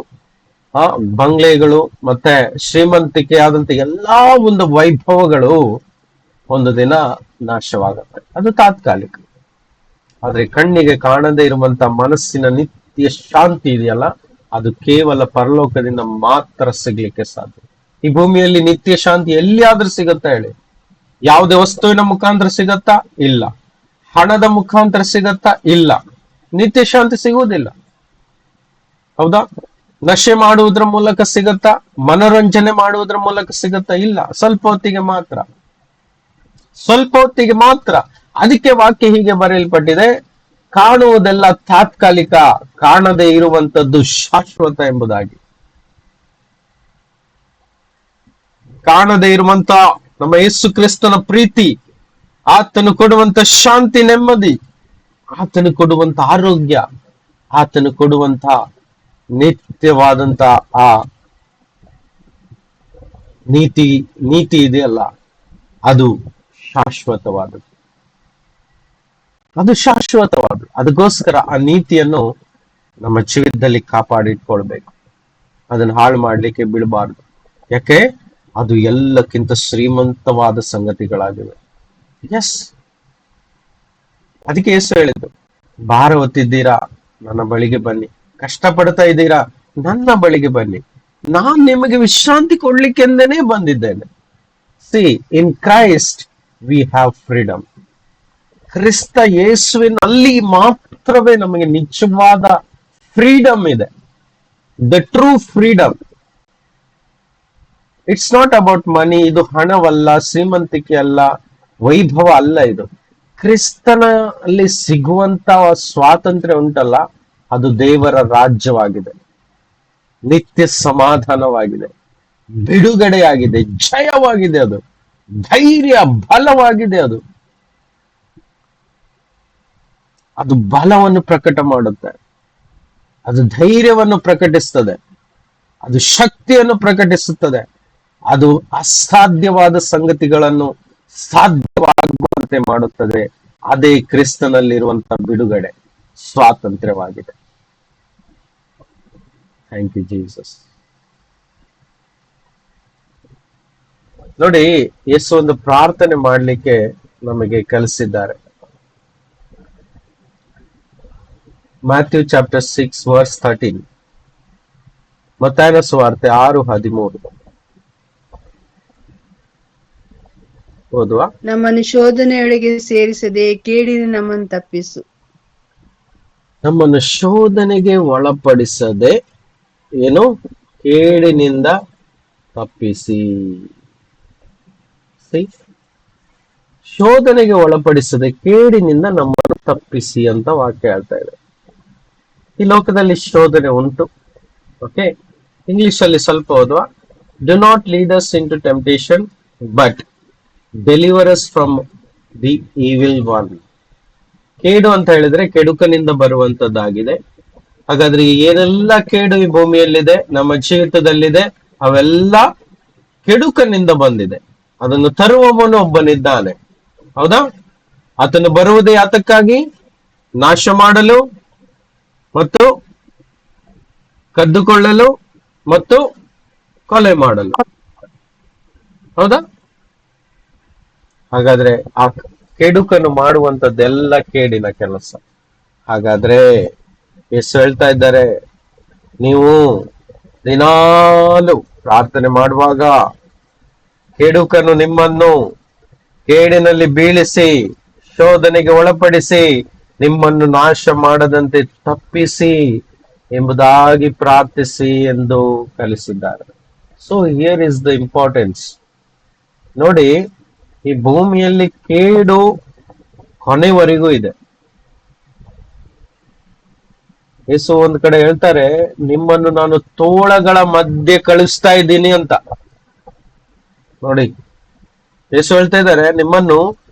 ಬಂಗ್ಲೆಗಳು, ಮತ್ತೆ ಶ್ರೀಮಂತಿಕೆ ಆದಂತ ಎಲ್ಲಾ ಒಂದು ವೈಭವಗಳು ಒಂದು ದಿನ ನಾಶವಾಗುತ್ತೆ, ಅದು ತಾತ್ಕಾಲಿಕ. ಆದ್ರೆ ಕಣ್ಣಿಗೆ ಕಾಣದೇ ಇರುವಂತ ಮನಸ್ಸಿನ ನಿತ್ಯ ಶಾಂತಿ ಇದೆಯಲ್ಲ, ಅದು ಕೇವಲ ಪರಲೋಕದಿಂದ ಮಾತ್ರ ಸಿಗ್ಲಿಕ್ಕೆ ಸಾಧ್ಯ. ಈ ಭೂಮಿಯಲ್ಲಿ ನಿತ್ಯ ಶಾಂತಿ ಎಲ್ಲಿಯಾದ್ರೂ ಸಿಗುತ್ತಾ ಹೇಳಿ? ಯಾವುದೇ ವಸ್ತುವಿನ ಮುಖಾಂತರ ಸಿಗತ್ತಾ? ಇಲ್ಲ. ಹಣದ ಮುಖಾಂತರ ಸಿಗತ್ತಾ? ಇಲ್ಲ. ನಿತ್ಯ ಶಾಂತಿ ಸಿಗುವುದಿಲ್ಲ, ಹೌದಾ? ನಶೆ ಮಾಡುವುದರ ಮೂಲಕ ಸಿಗತ್ತಾ? ಮನೋರಂಜನೆ ಮಾಡುವುದರ ಮೂಲಕ ಸಿಗತ್ತಾ? ಇಲ್ಲ, ಸ್ವಲ್ಪ ಹೊತ್ತಿಗೆ ಮಾತ್ರ, ಸ್ವಲ್ಪ ಹೊತ್ತಿಗೆ ಮಾತ್ರ. ಅದಕ್ಕೆ ವಾಕ್ಯ ಹೀಗೆ ಬರೆಯಲ್ಪಟ್ಟಿದೆ, ಕಾಣುವುದೆಲ್ಲ ತಾತ್ಕಾಲಿಕ, ಕಾಣದೇ ಇರುವಂತದ್ದು ಶಾಶ್ವತ ಎಂಬುದಾಗಿ. ಕಾಣದೇ ಇರುವಂತ ನಮ್ಮ ಯೇಸು ಕ್ರಿಸ್ತನ ಪ್ರೀತಿ, ಆತನು ಕೊಡುವಂತ ಶಾಂತಿ, ನೆಮ್ಮದಿ, ಆತನು ಕೊಡುವಂತ ಆರೋಗ್ಯ, ಆತನು ಕೊಡುವಂತ ನಿತ್ಯವಾದಂತ ಆ ನೀತಿ ಇದೆಯಲ್ಲ, ಅದು ಶಾಶ್ವತವಾದದ್ದು. ಅದು ಶಾಶ್ವತವಾದದ್ದು. ಅದಕ್ಕೋಸ್ಕರ ಆ ನೀತಿಯನ್ನು ನಮ್ಮ ಜೀವಿತದಲ್ಲಿ ಕಾಪಾಡಿಟ್ಕೊಳ್ಬೇಕು. ಅದನ್ನು ಹಾಳು ಮಾಡ್ಲಿಕ್ಕೆ ಬಿಡಬಾರ್ದು. ಯಾಕೆ? ಅದು ಎಲ್ಲಕ್ಕಿಂತ ಶ್ರೀಮಂತವಾದ ಸಂಗತಿಗಳಾಗಿವೆ. ಎಸ್, ಅದಕ್ಕೆ ಯೇಸು ಹೇಳಿದ್ದು, ಭಾರ ಹೊತ್ತಿದ್ದೀರಾ ನನ್ನ ಬಳಿಗೆ ಬನ್ನಿ, ಕಷ್ಟ ಪಡ್ತಾ ಇದ್ದೀರಾ ನನ್ನ ಬಳಿಗೆ ಬನ್ನಿ, ನಾನ್ ನಿಮಗೆ ವಿಶ್ರಾಂತಿ ಕೊಡ್ಲಿಕ್ಕೆಂದೇನೆ ಬಂದಿದ್ದೇನೆ. C, in Christ we have freedom. ಕ್ರಿಸ್ತ ಯೇಸುವಿನಲ್ಲಿ ಮಾತ್ರವೇ ನಮಗೆ ನಿಜವಾದ ಫ್ರೀಡಮ್ ಇದೆ. The true freedom. It's not about money. ಇದು ಹಣವಲ್ಲ, ಶ್ರೀಮಂತಿಕೆ ಅಲ್ಲ, ವೈಭವ ಅಲ್ಲ. ಇದು ಕ್ರಿಸ್ತನಲ್ಲಿ ಸಿಗುವಂತ ಸ್ವಾತಂತ್ರ್ಯ ಉಂಟಲ್ಲ, ಅದು ದೇವರ ರಾಜ್ಯವಾಗಿದೆ, ನಿತ್ಯ ಸಮಾಧಾನವಾಗಿದೆ, ಬಿಡುಗಡೆಯಾಗಿದೆ, ಜಯವಾಗಿದೆ, ಅದು ಧೈರ್ಯ, ಬಲವಾಗಿದೆ. ಅದು ಬಲವನ್ನು ಪ್ರಕಟ ಮಾಡುತ್ತೆ, ಅದು ಧೈರ್ಯವನ್ನು ಪ್ರಕಟಿಸುತ್ತದೆ, ಅದು ಶಕ್ತಿಯನ್ನು ಪ್ರಕಟಿಸುತ್ತದೆ, ಅದು ಅಸಾಧ್ಯವಾದ ಸಂಗತಿಗಳನ್ನು ಸಾಧ್ಯವಾಗುವಂತೆ ಮಾಡುತ್ತದೆ. ಅದೇ ಕ್ರಿಸ್ತನಲ್ಲಿರುವಂತಹ ಬಿಡುಗಡೆ, ಸ್ವಾತಂತ್ರ್ಯವಾಗಿದೆ. Thank you Jesus. ನೋಡಿ, ಯೇಸು ಒಂದು ಪ್ರಾರ್ಥನೆ ಮಾಡಲಿಕ್ಕೆ ನಮಗೆ ಕಲಿಸಿದ್ದಾರೆ. Matthew chapter 6 verse 13. ಮತ್ತಾಯನ ಸುವಾರ್ತೆ 6:13 ಓದುವ. ನಮ್ಮನ್ನು ಶೋಧನೆಯೊಳಗೆ ಸೇರಿಸದೆ ಕೇಡಿನ ನಮ್ಮನ್ನು ತಪ್ಪಿಸು. ನಮ್ಮನ್ನು ಶೋಧನೆಗೆ ಒಳಪಡಿಸದೆ ಏನು? ಕೇಡಿನಿಂದ ತಪ್ಪಿಸಿ. ಶೋಧನೆಗೆ ಒಳಪಡಿಸದೆ ಕೇಡಿನಿಂದ ನಮ್ಮನ್ನು ತಪ್ಪಿಸಿ ಅಂತ ವಾಕ್ಯ ಹೇಳ್ತಾ ಇದೆ. ಈ ಲೋಕದಲ್ಲಿ ಶೋಧನೆ ಉಂಟು. ಓಕೆ, ಇಂಗ್ಲಿಷ್ ಅಲ್ಲಿ ಸ್ವಲ್ಪ ಓದುವ. Do not lead us into temptation but deliver us from the evil one. ಕೇಡು ಅಂತ ಹೇಳಿದ್ರೆ ಕೆಡುಕನಿಂದ ಬರುವಂತದ್ದಾಗಿದೆ. ಹಾಗಾದ್ರೆ ಏನೆಲ್ಲ ಕೇಡು ಈ ಭೂಮಿಯಲ್ಲಿದೆ, ನಮ್ಮ ಜೀವಿತದಲ್ಲಿದೆ, ಅವೆಲ್ಲ ಕೆಡುಕನಿಂದ ಬಂದಿದೆ. ಅದನ್ನು ತರುವವನು ಒಬ್ಬನಿದ್ದಾನೆ. ಹೌದಾ? ಆತನು ಬರುವುದೇ ಯಾತಕ್ಕಾಗಿ? ನಾಶ ಮಾಡಲು ಮತ್ತು ಕದ್ದುಕೊಳ್ಳಲು ಮತ್ತು ಕೊಲೆ ಮಾಡಲು. ಹೌದಾ? ಹಾಗಾದ್ರೆ ಆ ಕೆಡುಕನ್ನು ಮಾಡುವಂತದ್ದೆಲ್ಲ ಕೇಡಿನ ಕೆಲಸ. ಹಾಗಾದ್ರೆ ಯೇಸು ಹೇಳ್ತಾ ಇದ್ದಾರೆ, ನೀವು ದಿನಾಲು ಪ್ರಾರ್ಥನೆ ಮಾಡುವಾಗ ಕೆಡುಕನು ನಿಮ್ಮನ್ನು ಕೇಡಿನಲ್ಲಿ ಬೀಳಿಸಿ ಶೋಧನೆಗೆ ಒಳಪಡಿಸಿ ನಿಮ್ಮನ್ನು ನಾಶ ಮಾಡದಂತೆ ತಪ್ಪಿಸಿ ಎಂಬುದಾಗಿ ಪ್ರಾರ್ಥಿಸಿ ಎಂದು ಕಲಿಸಿದ್ದಾರೆ. So here is the importance. ನೋಡಿ, ಈ ಭೂಮಿಯಲ್ಲಿ ಕೇಡು ಕೊನೆವರೆಗೂ ಇದೆ. ಯೇಸು ಒಂದ್ ಕಡೆ ಹೇಳ್ತಾರೆ, ನಿಮ್ಮನ್ನು ನಾನು ತೋಳಗಳ ಮಧ್ಯೆ ಕಳಿಸ್ತಾ ಇದ್ದೀನಿ ಅಂತ. ನೋಡಿ, ಯೇಸು ಹೇಳ್ತಾ ಇದ್ದಾರೆ, ನಿಮ್ಮನ್ನು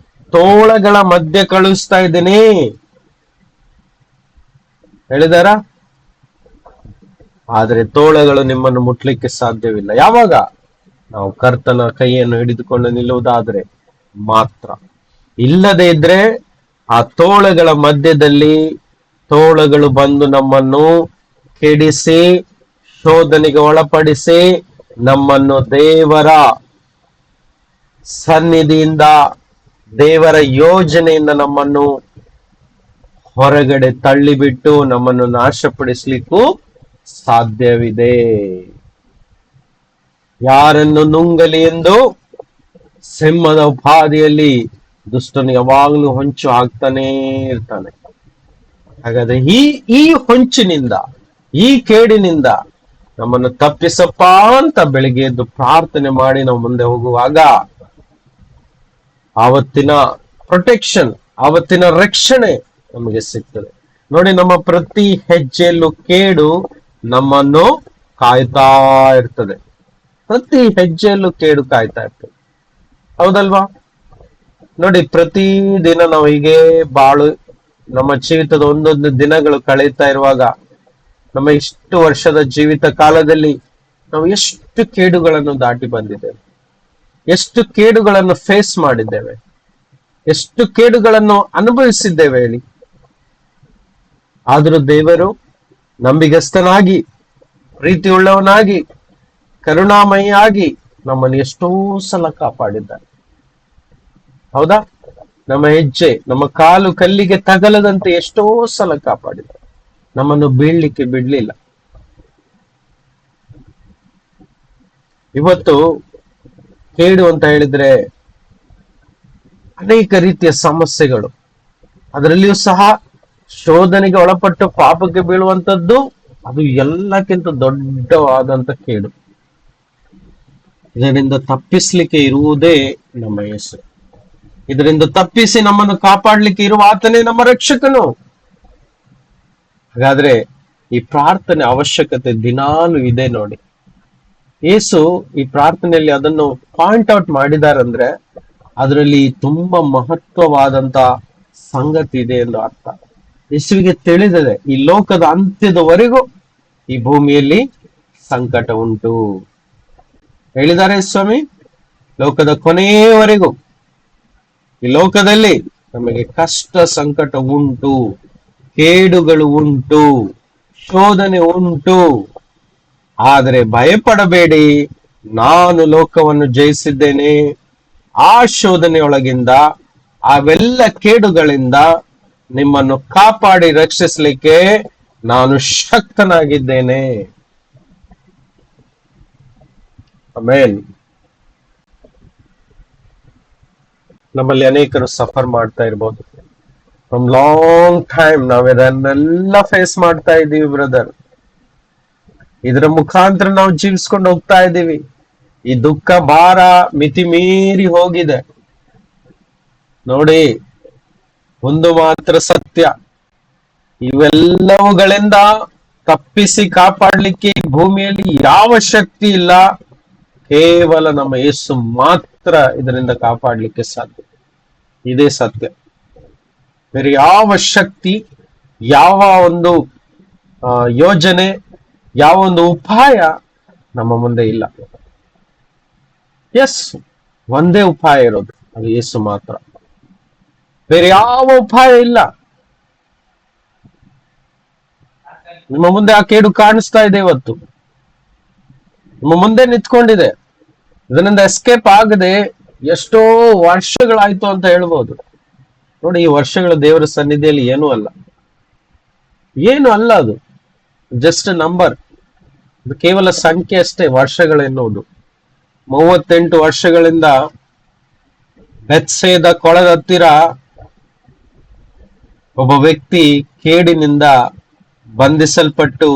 ತೋಳಗಳ ಮಧ್ಯೆ ಕಳಿಸ್ತಾ ಇದ್ದೀನಿ. ಹೇಳಿದಾರ? ಆದ್ರೆ ತೋಳಗಳು ನಿಮ್ಮನ್ನು ಮುಟ್ಲಿಕ್ಕೆ ಸಾಧ್ಯವಿಲ್ಲ. ಯಾವಾಗ? ನಾವು ಕರ್ತನ ಕೈಯನ್ನು ಹಿಡಿದುಕೊಂಡು ನಿಲ್ಲುವುದಾದ್ರೆ ಮಾತ್ರ. ಇಲ್ಲದೆ ಇದ್ರೆ ಆ ತೋಳಗಳ ಮಧ್ಯದಲ್ಲಿ ತೋಳಗಳು ಬಂದು ನಮ್ಮನ್ನು ಕೆಡಿಸಿ ಶೋಧನೆಗೆ ಒಳಪಡಿಸಿ ನಮ್ಮನ್ನು ದೇವರ ಸನ್ನಿಧಿಯಿಂದ, ದೇವರ ಯೋಜನೆಯಿಂದ ನಮ್ಮನ್ನು ಹೊರಗಡೆ ತಳ್ಳಿಬಿಟ್ಟು ನಮ್ಮನ್ನು ನಾಶಪಡಿಸ್ಲಿಕ್ಕೂ ಸಾಧ್ಯವಿದೆ. ಯಾರನ್ನು ನುಂಗಲಿ ಎಂದು ಸಿಂಹದ ಉಪಾದಿಯಲ್ಲಿ ದುಷ್ಟನು ಯಾವಾಗಲೂ ಹೊಂಚು ಹಾಕ್ತಾನೇ ಇರ್ತಾನೆ. ಹಾಗಾದ್ರೆ ಈ ಹೊಂಚಿನಿಂದ, ಈ ಕೇಡಿನಿಂದ ನಮ್ಮನ್ನು ತಪ್ಪಿಸಪ್ಪ ಅಂತ ಬೆಳಿಗ್ಗೆ ಎದ್ದು ಪ್ರಾರ್ಥನೆ ಮಾಡಿ ನಾವು ಮುಂದೆ ಹೋಗುವಾಗ ಆವತ್ತಿನ ಪ್ರೊಟೆಕ್ಷನ್, ಆವತ್ತಿನ ರಕ್ಷಣೆ ನಮಗೆ ಸಿಗ್ತದೆ. ನೋಡಿ, ನಮ್ಮ ಪ್ರತಿ ಹೆಜ್ಜೆಯಲ್ಲೂ ಕೇಡು ನಮ್ಮನ್ನು ಕಾಯ್ತಾ ಇರ್ತದೆ. ಪ್ರತಿ ಹೆಜ್ಜೆಯಲ್ಲೂ ಕೇಡು ಕಾಯ್ತಾ ಇರ್ತದೆ, ಹೌದಲ್ವಾ? ನೋಡಿ, ಪ್ರತಿ ದಿನ ನಾವು ಹೀಗೆ ನಮ್ಮ ಜೀವಿತದ ಒಂದೊಂದು ದಿನಗಳು ಕಳೀತಾ ಇರುವಾಗ, ನಮ್ಮ ಇಷ್ಟು ವರ್ಷದ ಜೀವಿತ ಕಾಲದಲ್ಲಿ ನಾವು ಎಷ್ಟು ಕೇಡುಗಳನ್ನು ದಾಟಿ ಬಂದಿದ್ದೇವೆ, ಎಷ್ಟು ಕೇಡುಗಳನ್ನು ಫೇಸ್ ಮಾಡಿದ್ದೇವೆ, ಎಷ್ಟು ಕೇಡುಗಳನ್ನು ಅನುಭವಿಸಿದ್ದೇವೆ ಹೇಳಿ. ಆದರೂ ದೇವರು ನಂಬಿಗಸ್ತನಾಗಿ, ಪ್ರೀತಿಯುಳ್ಳವನಾಗಿ, ಕರುಣಾಮಯಿಯಾಗಿ ನಮ್ಮನ್ನು ಎಷ್ಟೋ ಸಲ ಕಾಪಾಡಿದ್ದಾರೆ, ಹೌದಾ? ನಮ್ಮ ಹೆಜ್ಜೆ, ನಮ್ಮ ಕಾಲು ಕಲ್ಲಿಗೆ ತಗಲದಂತೆ ಎಷ್ಟೋ ಸಲ ಕಾಪಾಡಿದ್ದಾರೆ, ನಮ್ಮನ್ನು ಬೀಳ್ಲಿಕ್ಕೆ ಬಿಡ್ಲಿಲ್ಲ. ಇವತ್ತು ಕೇಡು ಅಂತ ಹೇಳಿದ್ರೆ ಅನೇಕ ರೀತಿಯ ಸಮಸ್ಯೆಗಳು, ಅದರಲ್ಲಿಯೂ ಸಹ ಶೋಧನೆಗೆ ಒಳಪಟ್ಟು ಪಾಪಕ್ಕೆ ಬೀಳುವಂತದ್ದು, ಅದು ಎಲ್ಲಕ್ಕಿಂತ ದೊಡ್ಡವಾದಂತ ಕೇಡು. ಇದರಿಂದ ತಪ್ಪಿಸ್ಲಿಕ್ಕೆ ಇರುವುದೇ ನಮ್ಮ ಯೇಸು. ಇದರಿಂದ ತಪ್ಪಿಸಿ ನಮ್ಮನ್ನು ಕಾಪಾಡ್ಲಿಕ್ಕೆ ಇರುವ ಆತನೇ ನಮ್ಮ ರಕ್ಷಕನು. ಹಾಗಾದ್ರೆ ಈ ಪ್ರಾರ್ಥನೆ ಅವಶ್ಯಕತೆ ದಿನಾಲು ಇದೆ ನೋಡಿ. ಯೇಸು ಈ ಪ್ರಾರ್ಥನೆಯಲ್ಲಿ ಅದನ್ನು ಪಾಯಿಂಟ್ ಔಟ್ ಮಾಡಿದಾರಂದ್ರೆ ಅದರಲ್ಲಿ ತುಂಬಾ ಮಹತ್ವವಾದಂತ ಸಂಗತಿ ಇದೆ ಎಂದು ಅರ್ಥ. ಯೇಸುವಿಗೆ ತಿಳಿದಿದೆ, ಈ ಲೋಕದ ಅಂತ್ಯದವರೆಗೂ ಈ ಭೂಮಿಯಲ್ಲಿ ಸಂಕಟ ಉಂಟು. ಹೇಳಿದ್ದಾರೆ ಸ್ವಾಮಿ, ಲೋಕದ ಕೊನೆಯವರೆಗೂ ಈ ಲೋಕದಲ್ಲಿ ನಮಗೆ ಕಷ್ಟ ಸಂಕಟ ಉಂಟು, ಕೇಡುಗಳು ಉಂಟು, ಶೋಧನೆ ಉಂಟು. ಆದರೆ ಭಯಪಡಬೇಡಿ, ನಾನು ಲೋಕವನ್ನು ಜಯಿಸಿದ್ದೇನೆ. ಆ ಶೋಧನೆಯೊಳಗಿಂದ, ಅವೆಲ್ಲ ಕೇಡುಗಳಿಂದ ನಿಮ್ಮನ್ನು ಕಾಪಾಡಿ ರಕ್ಷಿಸಲಿಕ್ಕೆ ನಾನು ಶಕ್ತನಾಗಿದ್ದೇನೆ. ಆಮೇನ್. ನಮ್ಮಲ್ಲಿ ಅನೇಕರು ಸಫರ್ ಮಾಡ್ತಾ ಇರ್ಬೋದು. ಫ್ರಮ್ ಲಾಂಗ್ ಟೈಮ್ ನಾವ್ ಇದನ್ನೆಲ್ಲ ಫೇಸ್ ಮಾಡ್ತಾ ಇದ್ದೀವಿ ಬ್ರದರ್. ಇದರ ಮುಖಾಂತರ ನಾವು ಜೀವಿಸ್ಕೊಂಡು ಹೋಗ್ತಾ ಇದ್ದೀವಿ. ಈ ದುಃಖ ಭಾರ ಮಿತಿ ಮೀರಿ ಹೋಗಿದೆ. ನೋಡಿ, ಒಂದು ಮಾತ್ರ ಸತ್ಯ, ಇವೆಲ್ಲವುಗಳಿಂದ ತಪ್ಪಿಸಿ ಕಾಪಾಡ್ಲಿಕ್ಕೆ ಈ ಭೂಮಿಯಲ್ಲಿ ಯಾವ ಶಕ್ತಿ ಇಲ್ಲ, ಕೇವಲ ನಮ್ಮ ಯೇಸು ಮಾತ್ರ ಇದರಿಂದ ಕಾಪಾಡ್ಲಿಕ್ಕೆ ಸಾಧ್ಯ. ಇದೇ ಸತ್ಯ. ಬೇರೆ ಯಾವ ಶಕ್ತಿ, ಯಾವ ಒಂದು ಯೋಜನೆ, ಯಾವ ಒಂದು ಉಪಾಯ ನಮ್ಮ ಮುಂದೆ ಇಲ್ಲ. ಎಸ್, ಒಂದೇ ಉಪಾಯ ಇರೋದು, ಅದು ಯೇಸು ಮಾತ್ರ. ಬೇರೆ ಯಾವ ಉಪಾಯ ಇಲ್ಲ. ನಿಮ್ಮ ಮುಂದೆ ಆ ಕೇಡು ಕಾಣಿಸ್ತಾ ಇದೆ, ಇವತ್ತು ನಿಮ್ಮ ಮುಂದೆ ನಿಂತ್ಕೊಂಡಿದೆ. ಇದರಿಂದ ಎಸ್ಕೇಪ್ ಆಗದೆ ಎಷ್ಟೋ ವರ್ಷಗಳಾಯ್ತು ಅಂತ ಹೇಳ್ಬೋದು. ನೋಡಿ, ಈ ವರ್ಷಗಳ ದೇವರ ಸನ್ನಿಧಿಯಲ್ಲಿ ಏನೂ ಅಲ್ಲ, ಏನು ಅಲ್ಲ. ಅದು ಜಸ್ಟ್ ನಂಬರ್, ಅದು ಕೇವಲ ಸಂಖ್ಯೆ ಅಷ್ಟೇ. ವರ್ಷಗಳೆನ್ನುವುದು 38 ವರ್ಷಗಳಿಂದ ಬೆತ್ಸೇದ ಕೊಳದ ಹತ್ತಿರ ಒಬ್ಬ ವ್ಯಕ್ತಿ ಕೇಡಿನಿಂದ ಬಂಧಿಸಲ್ಪಟ್ಟು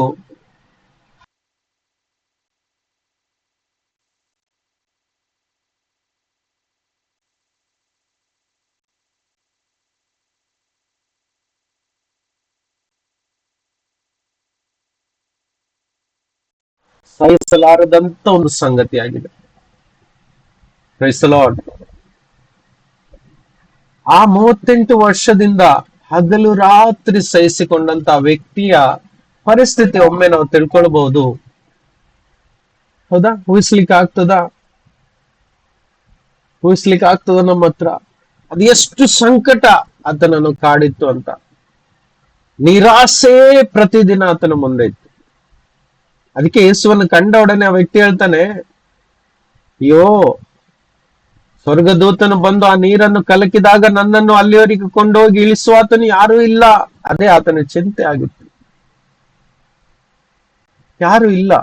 ಸಹಿಸಲಾರದಂತ ಒಂದು ಸಂಗತಿ ಆಗಿದೆ. Praise the Lord. ಆ 38 ವರ್ಷದಿಂದ ಹಗಲು ರಾತ್ರಿ ಸಹಿಸಿಕೊಂಡಂತ ವ್ಯಕ್ತಿಯ ಪರಿಸ್ಥಿತಿ ಒಮ್ಮೆ ನಾವು ತಿಳ್ಕೊಳ್ಬಹುದು. ಹೌದಾ? ಊಹಿಸ್ಲಿಕ್ಕೆ ಆಗ್ತದ ನಮ್ಮ ಹತ್ರ? ಅದು ಎಷ್ಟು ಸಂಕಟ ಆತನನ್ನು ಕಾಡಿತ್ತು ಅಂತ. ನಿರಾಸೆ ಪ್ರತಿದಿನ ಆತನ ಮುಂದೆ ಇತ್ತು. ಅದಕ್ಕೆ ಯೇಸುವನ್ನು ಕಂಡ ಒಡನೆ ಆ ವ್ಯಕ್ತಿ ಹೇಳ್ತಾನೆ, ಅಯ್ಯೋ, ಸ್ವರ್ಗದೂತನು ಬಂದು ಆ ನೀರನ್ನು ಕಲಕಿದಾಗ ನನ್ನನ್ನು ಅಲ್ಲಿವರೆಗೆ ಕೊಂಡೋಗಿ ಇಳಿಸುವಾತನು ಯಾರೂ ಇಲ್ಲ. ಅದೇ ಆತನ ಚಿಂತೆ ಆಗಿತ್ತು. ಯಾರು ಇಲ್ಲ,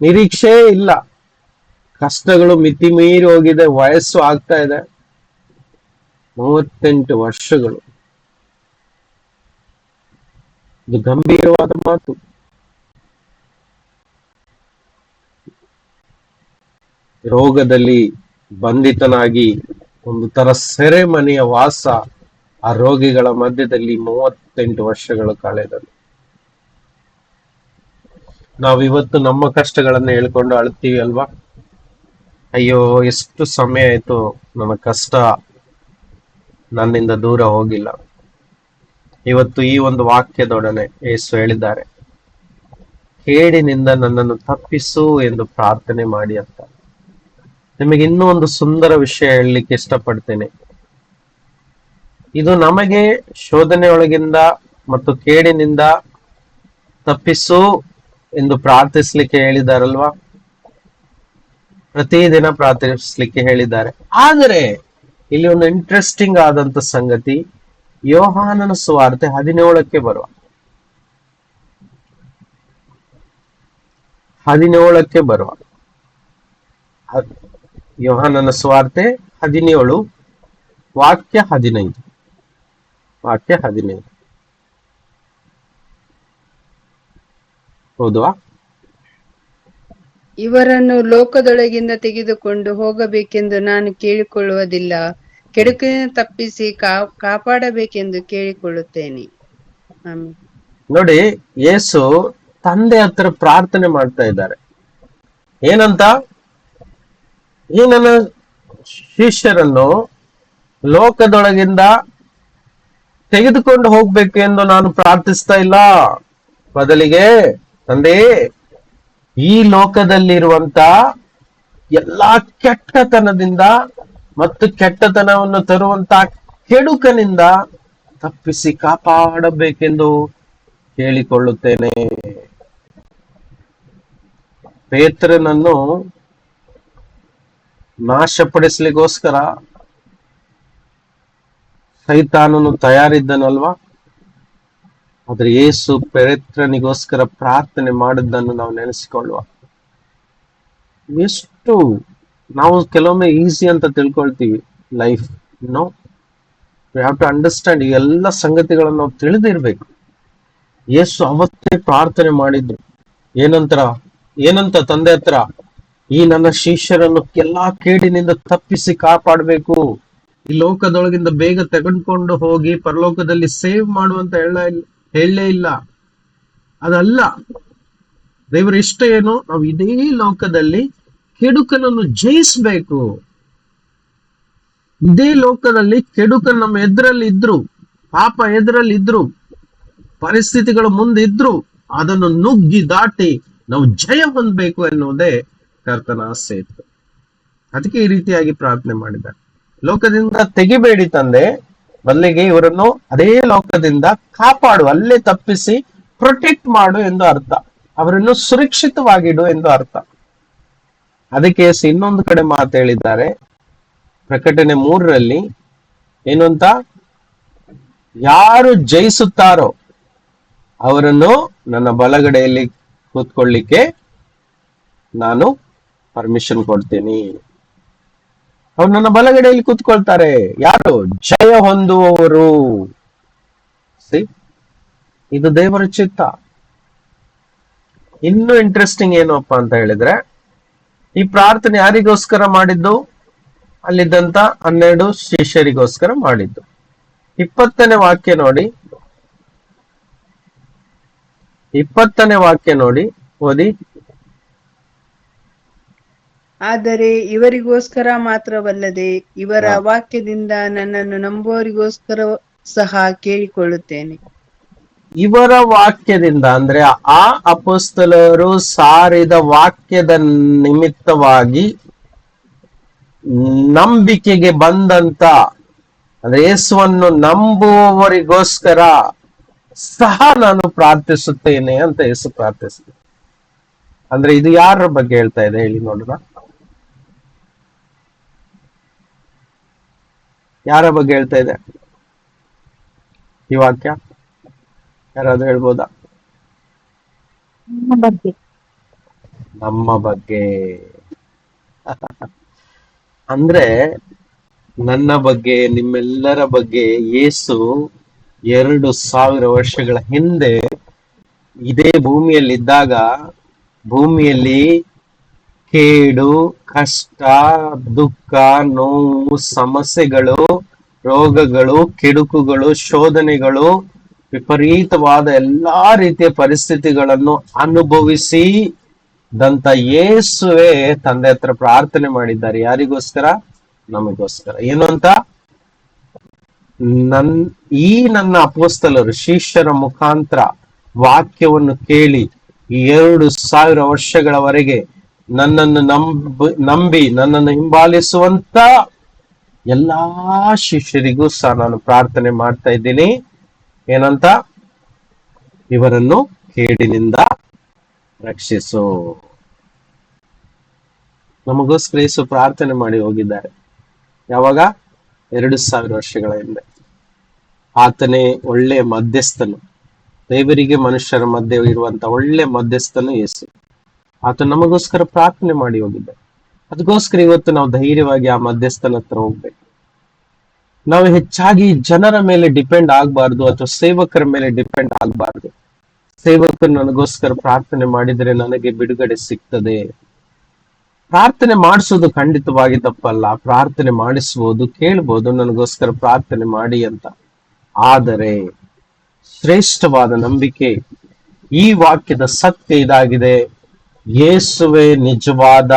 ನಿರೀಕ್ಷೆ ಇಲ್ಲ, ಕಷ್ಟಗಳು ಮಿತಿ ಮೀರಿ ಹೋಗಿದೆ, ವಯಸ್ಸು ಆಗ್ತಾ ಇದೆ. 38 ವರ್ಷಗಳು. ಇದು ಗಂಭೀರವಾದ ಮಾತು. ರೋಗದಲ್ಲಿ ಬಂಧಿತನಾಗಿ ಒಂದು ತರ ಸೆರೆಮನೆಯ ವಾಸ ಆ ರೋಗಿಗಳ ಮಧ್ಯದಲ್ಲಿ 38 ವರ್ಷಗಳು ಕಳೆದನು. ನಾವಿವತ್ತು ನಮ್ಮ ಕಷ್ಟಗಳನ್ನ ಹೇಳ್ಕೊಂಡು ಅಳ್ತೀವಿ ಅಲ್ವಾ? ಅಯ್ಯೋ, ಎಷ್ಟು ಸಮಯ ಆಯ್ತು ನನ್ನ ಕಷ್ಟ ನನ್ನಿಂದ ದೂರ ಹೋಗಿಲ್ಲ. ಇವತ್ತು ಈ ಒಂದು ವಾಕ್ಯದೊಡನೆ ಯೇಸು ಹೇಳಿದ್ದಾರೆ, ಕೇಡಿನಿಂದ ನನ್ನನ್ನು ತಪ್ಪಿಸು ಎಂದು ಪ್ರಾರ್ಥನೆ ಮಾಡಿ ಅಂತ. ನಿಮಗೆ ಇನ್ನೂ ಒಂದು ಸುಂದರ ವಿಷಯ ಹೇಳಲಿಕ್ಕೆ ಇಷ್ಟಪಡ್ತೇನೆ. ಇದು ನಮಗೆ ಶೋಧನೆಯೊಳಗಿಂದ ಮತ್ತು ಕೇಡಿನಿಂದ ತಪ್ಪಿಸು ಎಂದು ಪ್ರಾರ್ಥಿಸ್ಲಿಕ್ಕೆ ಹೇಳಿದಾರಲ್ವಾ? ಪ್ರತಿದಿನ ಪ್ರಾರ್ಥಿಸ್ಲಿಕ್ಕೆ ಹೇಳಿದ್ದಾರೆ. ಆದರೆ ಇಲ್ಲಿ ಒಂದು ಇಂಟ್ರೆಸ್ಟಿಂಗ್ ಆದಂತ ಸಂಗತಿ, ಯೋಹಾನನ ಸುವಾರ್ತೆ 17ಕ್ಕೆ ಬರುವ 17ಕ್ಕೆ ಬರುವ ಯೋಹಾನನ ಸುವಾರ್ತೆ 17 ವಾಕ್ಯ 15 ಹೌದಾ? ಇವರನ್ನು ಲೋಕದೊಳಗಿಂದ ತೆಗೆದುಕೊಂಡು ಹೋಗಬೇಕೆಂದು ನಾನು ಕೇಳಿಕೊಳ್ಳುವುದಿಲ್ಲ, ಕೆಡುಕಿನ ತಪ್ಪಿಸಿ ಕಾಪಾಡಬೇಕೆಂದು ಕೇಳಿಕೊಳ್ಳುತ್ತೇನೆ. ಆಮೆನ್. ನೋಡಿ, ಯೇಸು ತಂದೆ ಹತ್ರ ಪ್ರಾರ್ಥನೆ ಮಾಡ್ತಾ ಇದ್ದಾರೆ. ಏನಂತ? ಈ ನನ್ನ ಶಿಷ್ಯರನ್ನು ಲೋಕದೊಳಗಿಂದ ತೆಗೆದುಕೊಂಡು ಹೋಗ್ಬೇಕು ಎಂದು ನಾನು ಪ್ರಾರ್ಥಿಸ್ತಾ ಇಲ್ಲ. ಬದಲಿಗೆ ತಂದೆ, ಈ ಲೋಕದಲ್ಲಿರುವಂತ ಎಲ್ಲಾ ಕೆಟ್ಟತನದಿಂದ ಮತ್ತು ಕೆಟ್ಟತನವನ್ನು ತರುವಂತ ಕೆಡುಕನಿಂದ ತಪ್ಪಿಸಿ ಕಾಪಾಡಬೇಕೆಂದು ಕೇಳಿಕೊಳ್ಳುತ್ತೇನೆ. ಪೇತ್ರನನ್ನು ನಾಶಪಡಿಸ್ಲಿಕ್ಕೋಸ್ಕರ ಸೈತಾನನು ತಯಾರಿದ್ದನಲ್ವಾ? ಆದ್ರೆ ಯೇಸು ಪೇತ್ರನಿಗೋಸ್ಕರ ಪ್ರಾರ್ಥನೆ ಮಾಡಿದ್ದನ್ನು ನಾವು ನೆನೆಸಿಕೊಳ್ಳುವ. ಎಷ್ಟು ನಾವು ಕೆಲವೊಮ್ಮೆ ಈಸಿ ಅಂತ ತಿಳ್ಕೊಳ್ತೀವಿ life. No, we have to understand. ಈ ಎಲ್ಲ ಸಂಗತಿಗಳನ್ನು ನಾವು ತಿಳಿದಿರ್ಬೇಕು. ಯೇಸು ಅವತ್ತೇ ಪ್ರಾರ್ಥನೆ ಮಾಡಿದ್ರು. ಏನಂತ ತಂದೆ ಹತ್ರ? ಈ ನನ್ನ ಶಿಷ್ಯರನ್ನು ಎಲ್ಲಾ ಕೇಡಿನಿಂದ ತಪ್ಪಿಸಿ ಕಾಪಾಡಬೇಕು, ಈ ಲೋಕದೊಳಗಿಂದ ಬೇಗ ತೆಗೆದುಕೊಂಡು ಹೋಗಿ ಪರಲೋಕದಲ್ಲಿ ಸೇವ್ ಮಾಡುವಂತ ಹೇಳಲೇ ಇಲ್ಲ. ಅದಲ್ಲ, ದೇವರ ಇಷ್ಟ ಏನು? ನಾವು ಇದೇ ಲೋಕದಲ್ಲಿ ಕೆಡುಕನನ್ನು ಜಯಿಸ್ಬೇಕು. ಇದೇ ಲೋಕದಲ್ಲಿ ಕೆಡುಕನ್ ನಮ್ಮ ಎದುರಲ್ಲಿ ಇದ್ರು, ಪಾಪ ಎದುರಲ್ಲಿ ಇದ್ರು, ಪರಿಸ್ಥಿತಿಗಳು ಮುಂದಿದ್ರು, ಅದನ್ನು ನುಗ್ಗಿ ದಾಟಿ ನಾವು ಜಯ ಹೊಂದಬೇಕು ಎನ್ನುವುದೇ ಕರ್ತನ ಆಸೆ ಇತ್ತು. ಅದಕ್ಕೆ ಈ ರೀತಿಯಾಗಿ ಪ್ರಾರ್ಥನೆ ಮಾಡಿದ್ದಾರೆ. ಲೋಕದಿಂದ ತೆಗಿಬೇಡಿ ತಂದೆ, ಬದಲಿಗೆ ಇವರನ್ನು ಅದೇ ಲೋಕದಿಂದ ಕಾಪಾಡು, ಅಲ್ಲೇ ತಪ್ಪಿಸಿ ಪ್ರೊಟೆಕ್ಟ್ ಮಾಡು ಎಂದು ಅರ್ಥ. ಅವರನ್ನು ಸುರಕ್ಷಿತವಾಗಿಡು ಎಂದು ಅರ್ಥ. ಅದಕ್ಕೆ ಇನ್ನೊಂದು ಕಡೆ ಮಾತು ಹೇಳಿದ್ದಾರೆ, ಪ್ರಕಟಣೆ 3ರಲ್ಲಿ ಏನು ಅಂತ? ಯಾರು ಜಯಿಸುತ್ತಾರೋ ಅವರನ್ನು ನನ್ನ ಬಲಗಡೆಯಲ್ಲಿ ಕೂತ್ಕೊಳ್ಳಿಕ್ಕೆ ನಾನು ಪರ್ಮಿಷನ್ ಕೊಡ್ತೀನಿ. ಅವ್ರು ನನ್ನ ಬಲಗಡೆಯಲ್ಲಿ ಕೂತ್ಕೊಳ್ತಾರೆ. ಯಾರು? ಜಯ ಹೊಂದುವವರು. ಇದು ದೇವರ ಚಿತ್ತ. ಇನ್ನು ಇಂಟ್ರೆಸ್ಟಿಂಗ್ ಏನಪ್ಪ ಅಂತ ಹೇಳಿದ್ರೆ, ಈ ಪ್ರಾರ್ಥನೆ ಯಾರಿಗೋಸ್ಕರ ಮಾಡಿದ್ದು? ಅಲ್ಲಿದ್ದಂತ 12 ಶಿಷ್ಯರಿಗೋಸ್ಕರ ಮಾಡಿದ್ದು. 20ನೇ ವಾಕ್ಯ ನೋಡಿ, 20ನೇ ವಾಕ್ಯ ನೋಡಿ, ಓದಿ. ಆದರೆ ಇವರಿಗೋಸ್ಕರ ಮಾತ್ರವಲ್ಲದೆ ಇವರ ವಾಕ್ಯದಿಂದ ನನ್ನನ್ನು ನಂಬುವವರಿಗೋಸ್ಕರ ಸಹ ಕೇಳಿಕೊಳ್ಳುತ್ತೇನೆ. ಇವರ ವಾಕ್ಯದಿಂದ ಅಂದ್ರೆ ಆ ಅಪೊಸ್ತಲರು ಸಾರಿದ ವಾಕ್ಯದ ನಿಮಿತ್ತವಾಗಿ ನಂಬಿಕೆಗೆ ಬಂದಂತ ಅಂದ್ರೆ ಯೇಸುವನ್ನು ನಂಬುವವರಿಗೋಸ್ಕರ ಸಹ ನಾನು ಪ್ರಾರ್ಥಿಸುತ್ತೇನೆ ಅಂತ ಯೇಸು ಪ್ರಾರ್ಥಿಸ್ತೀನಿ. ಅಂದ್ರೆ ಇದು ಯಾರ ಬಗ್ಗೆ ಹೇಳ್ತಾ ಇದೆ ಹೇಳಿ ನೋಡೋಣ? ಯಾರ ಬಗ್ಗೆ ಹೇಳ್ತಾ ಇದೆ ಈ ವಾಕ್ಯ? ಯಾರಾದ್ರೂ ಹೇಳ್ಬೋದಾ? ನಮ್ಮ ಬಗ್ಗೆ. ಅಂದ್ರೆ ನನ್ನ ಬಗ್ಗೆ, ನಿಮ್ಮೆಲ್ಲರ ಬಗ್ಗೆ ಯೇಸು 2000 ವರ್ಷಗಳ ಹಿಂದೆ ಇದೇ ಭೂಮಿಯಲ್ಲಿದ್ದಾಗ ಭೂಮಿಯಲ್ಲಿ ಕೇಡು, ಕಷ್ಟ, ದುಃಖ, ನೋವು, ಸಮಸ್ಯೆಗಳು, ರೋಗಗಳು, ಕೆಡುಕುಗಳು, ಶೋಧನೆಗಳು, ವಿಪರೀತವಾದ ಎಲ್ಲಾ ರೀತಿಯ ಪರಿಸ್ಥಿತಿಗಳನ್ನು ಅನುಭವಿಸಿದಂತ ಯೇಸುವೆ ತಂದೆ ಹತ್ರ ಪ್ರಾರ್ಥನೆ ಮಾಡಿದ್ದಾರೆ. ಯಾರಿಗೋಸ್ಕರ? ನಮಗೋಸ್ಕರ. ಏನು ಅಂತ? ನನ್ನ ಅಪೊಸ್ತಲರು ಶಿಷ್ಯರ ಮುಖಾಂತರ ವಾಕ್ಯವನ್ನು ಕೇಳಿ 2000 ವರ್ಷಗಳವರೆಗೆ ನನ್ನನ್ನು ನಂಬಿ ನನ್ನನ್ನು ಹಿಂಬಾಲಿಸುವಂತ ಎಲ್ಲಾ ಶಿಷ್ಯರಿಗೂ ಸಹ ನಾನು ಪ್ರಾರ್ಥನೆ ಮಾಡ್ತಾ ಇದ್ದೀನಿ. ಏನಂತ? ಇವರನ್ನು ಕೇಡಿನಿಂದ ರಕ್ಷಿಸು. ನಮಗೋಸ್ಕರ ಯೇಸು ಪ್ರಾರ್ಥನೆ ಮಾಡಿ ಹೋಗಿದ್ದಾರೆ. ಯಾವಾಗ? 2000 ವರ್ಷಗಳ ಹಿಂದೆ. ಆತನೇ ಒಳ್ಳೆಯ ಮಧ್ಯಸ್ಥನು, ದೇವರಿಗೆ ಮನುಷ್ಯರ ಮಧ್ಯೆ ಇರುವಂತ ಒಳ್ಳೆ ಮಧ್ಯಸ್ಥನು ಯೇಸು. ಆತ ನಮಗೋಸ್ಕರ ಪ್ರಾರ್ಥನೆ ಮಾಡಿ ಹೋಗಿದ್ದಾರೆ. ಅದಕ್ಕೋಸ್ಕರ ಇವತ್ತು ನಾವು ಧೈರ್ಯವಾಗಿ ಆ ಮಧ್ಯಸ್ಥನ ಹತ್ರ ಹೋಗ್ಬೇಕು. ನಾವು ಹೆಚ್ಚಾಗಿ ಜನರ ಮೇಲೆ ಡಿಪೆಂಡ್ ಆಗಬಾರ್ದು, ಅಥವಾ ಸೇವಕರ ಮೇಲೆ ಡಿಪೆಂಡ್ ಆಗಬಾರ್ದು. ಸೇವಕರು ನನಗೋಸ್ಕರ ಪ್ರಾರ್ಥನೆ ಮಾಡಿದರೆ ನನಗೆ ಬಿಡುಗಡೆ ಸಿಗ್ತದೆ. ಪ್ರಾರ್ಥನೆ ಮಾಡಿಸೋದು ಖಂಡಿತವಾಗಿ ತಪ್ಪಲ್ಲ. ಪ್ರಾರ್ಥನೆ ಮಾಡಿಸ್ಬೋದು, ಕೇಳ್ಬೋದು, ನನಗೋಸ್ಕರ ಪ್ರಾರ್ಥನೆ ಮಾಡಿ ಅಂತ. ಆದರೆ ಶ್ರೇಷ್ಠವಾದ ನಂಬಿಕೆ, ಈ ವಾಕ್ಯದ ಸತ್ಯ ಇದಾಗಿದೆ: ಯೇಸುವೆ ನಿಜವಾದ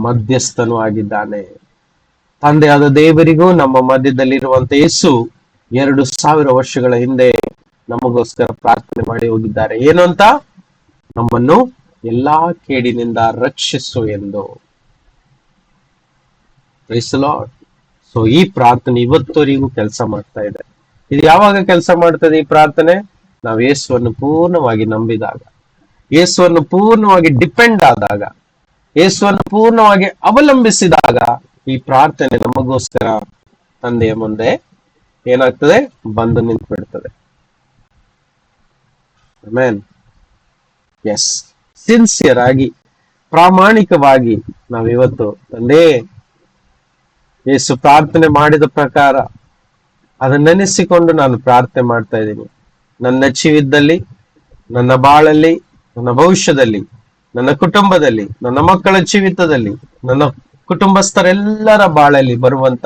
ಮಧ್ಯಸ್ಥನು ಆಗಿದ್ದಾನೆ. ತಂದೆಯಾದ ದೇವರಿಗೂ ನಮ್ಮ ಮಧ್ಯದಲ್ಲಿರುವಂತ ಯೇಸು 2000 ವರ್ಷಗಳ ಹಿಂದೆ ನಮಗೋಸ್ಕರ ಪ್ರಾರ್ಥನೆ ಮಾಡಿ ಹೋಗಿದ್ದಾರೆ. ಏನು ಅಂತ? ನಮ್ಮನ್ನು ಎಲ್ಲಾ ಕೇಡಿನಿಂದ ರಕ್ಷಿಸು ಎಂದು. Price the lord. ಸೊ ಈ ಪ್ರಾರ್ಥನೆ ಇವತ್ತವರೆಗೂ ಕೆಲಸ ಮಾಡ್ತಾ ಇದೆ. ಇದು ಯಾವಾಗ ಕೆಲಸ ಮಾಡ್ತದೆ ಈ ಪ್ರಾರ್ಥನೆ? ನಾವು ಯೇಸುವನ್ನು ಪೂರ್ಣವಾಗಿ ನಂಬಿದಾಗ, ಯೇಸುವನ್ನು ಪೂರ್ಣವಾಗಿ ಡಿಪೆಂಡ್ ಆದಾಗ, ಯೇಸುವನ್ನು ಪೂರ್ಣವಾಗಿ ಅವಲಂಬಿಸಿದಾಗ ಈ ಪ್ರಾರ್ಥನೆ ನಮಗೋಸ್ಕರ ತಂದೆಯ ಮುಂದೆ ಏನಾಗ್ತದೆ? ಬಂದು ನಿಂತು ಬಿಡ್ತದೆ. ಆಮೆನ್. ಎಸ್, ಸಿನ್ಸಿಯರ್ ಆಗಿ, ಪ್ರಾಮಾಣಿಕವಾಗಿ ನಾವಿವತ್ತು ತಂದೆ ಯೇಸು ಪ್ರಾರ್ಥನೆ ಮಾಡಿದ ಪ್ರಕಾರ ಅದನ್ನೆನೆಸಿಕೊಂಡು ನಾನು ಪ್ರಾರ್ಥನೆ ಮಾಡ್ತಾ ಇದ್ದೀನಿ. ನನ್ನ ಜೀವಿತದಲ್ಲಿ, ನನ್ನ ಬಾಳಲ್ಲಿ, ನನ್ನ ಭವಿಷ್ಯದಲ್ಲಿ, ನನ್ನ ಕುಟುಂಬದಲ್ಲಿ, ನನ್ನ ಮಕ್ಕಳ ಜೀವಿತದಲ್ಲಿ, ನನ್ನ ಕುಟುಂಬಸ್ಥರೆಲ್ಲರ ಬಾಳಲ್ಲಿ ಬರುವಂತ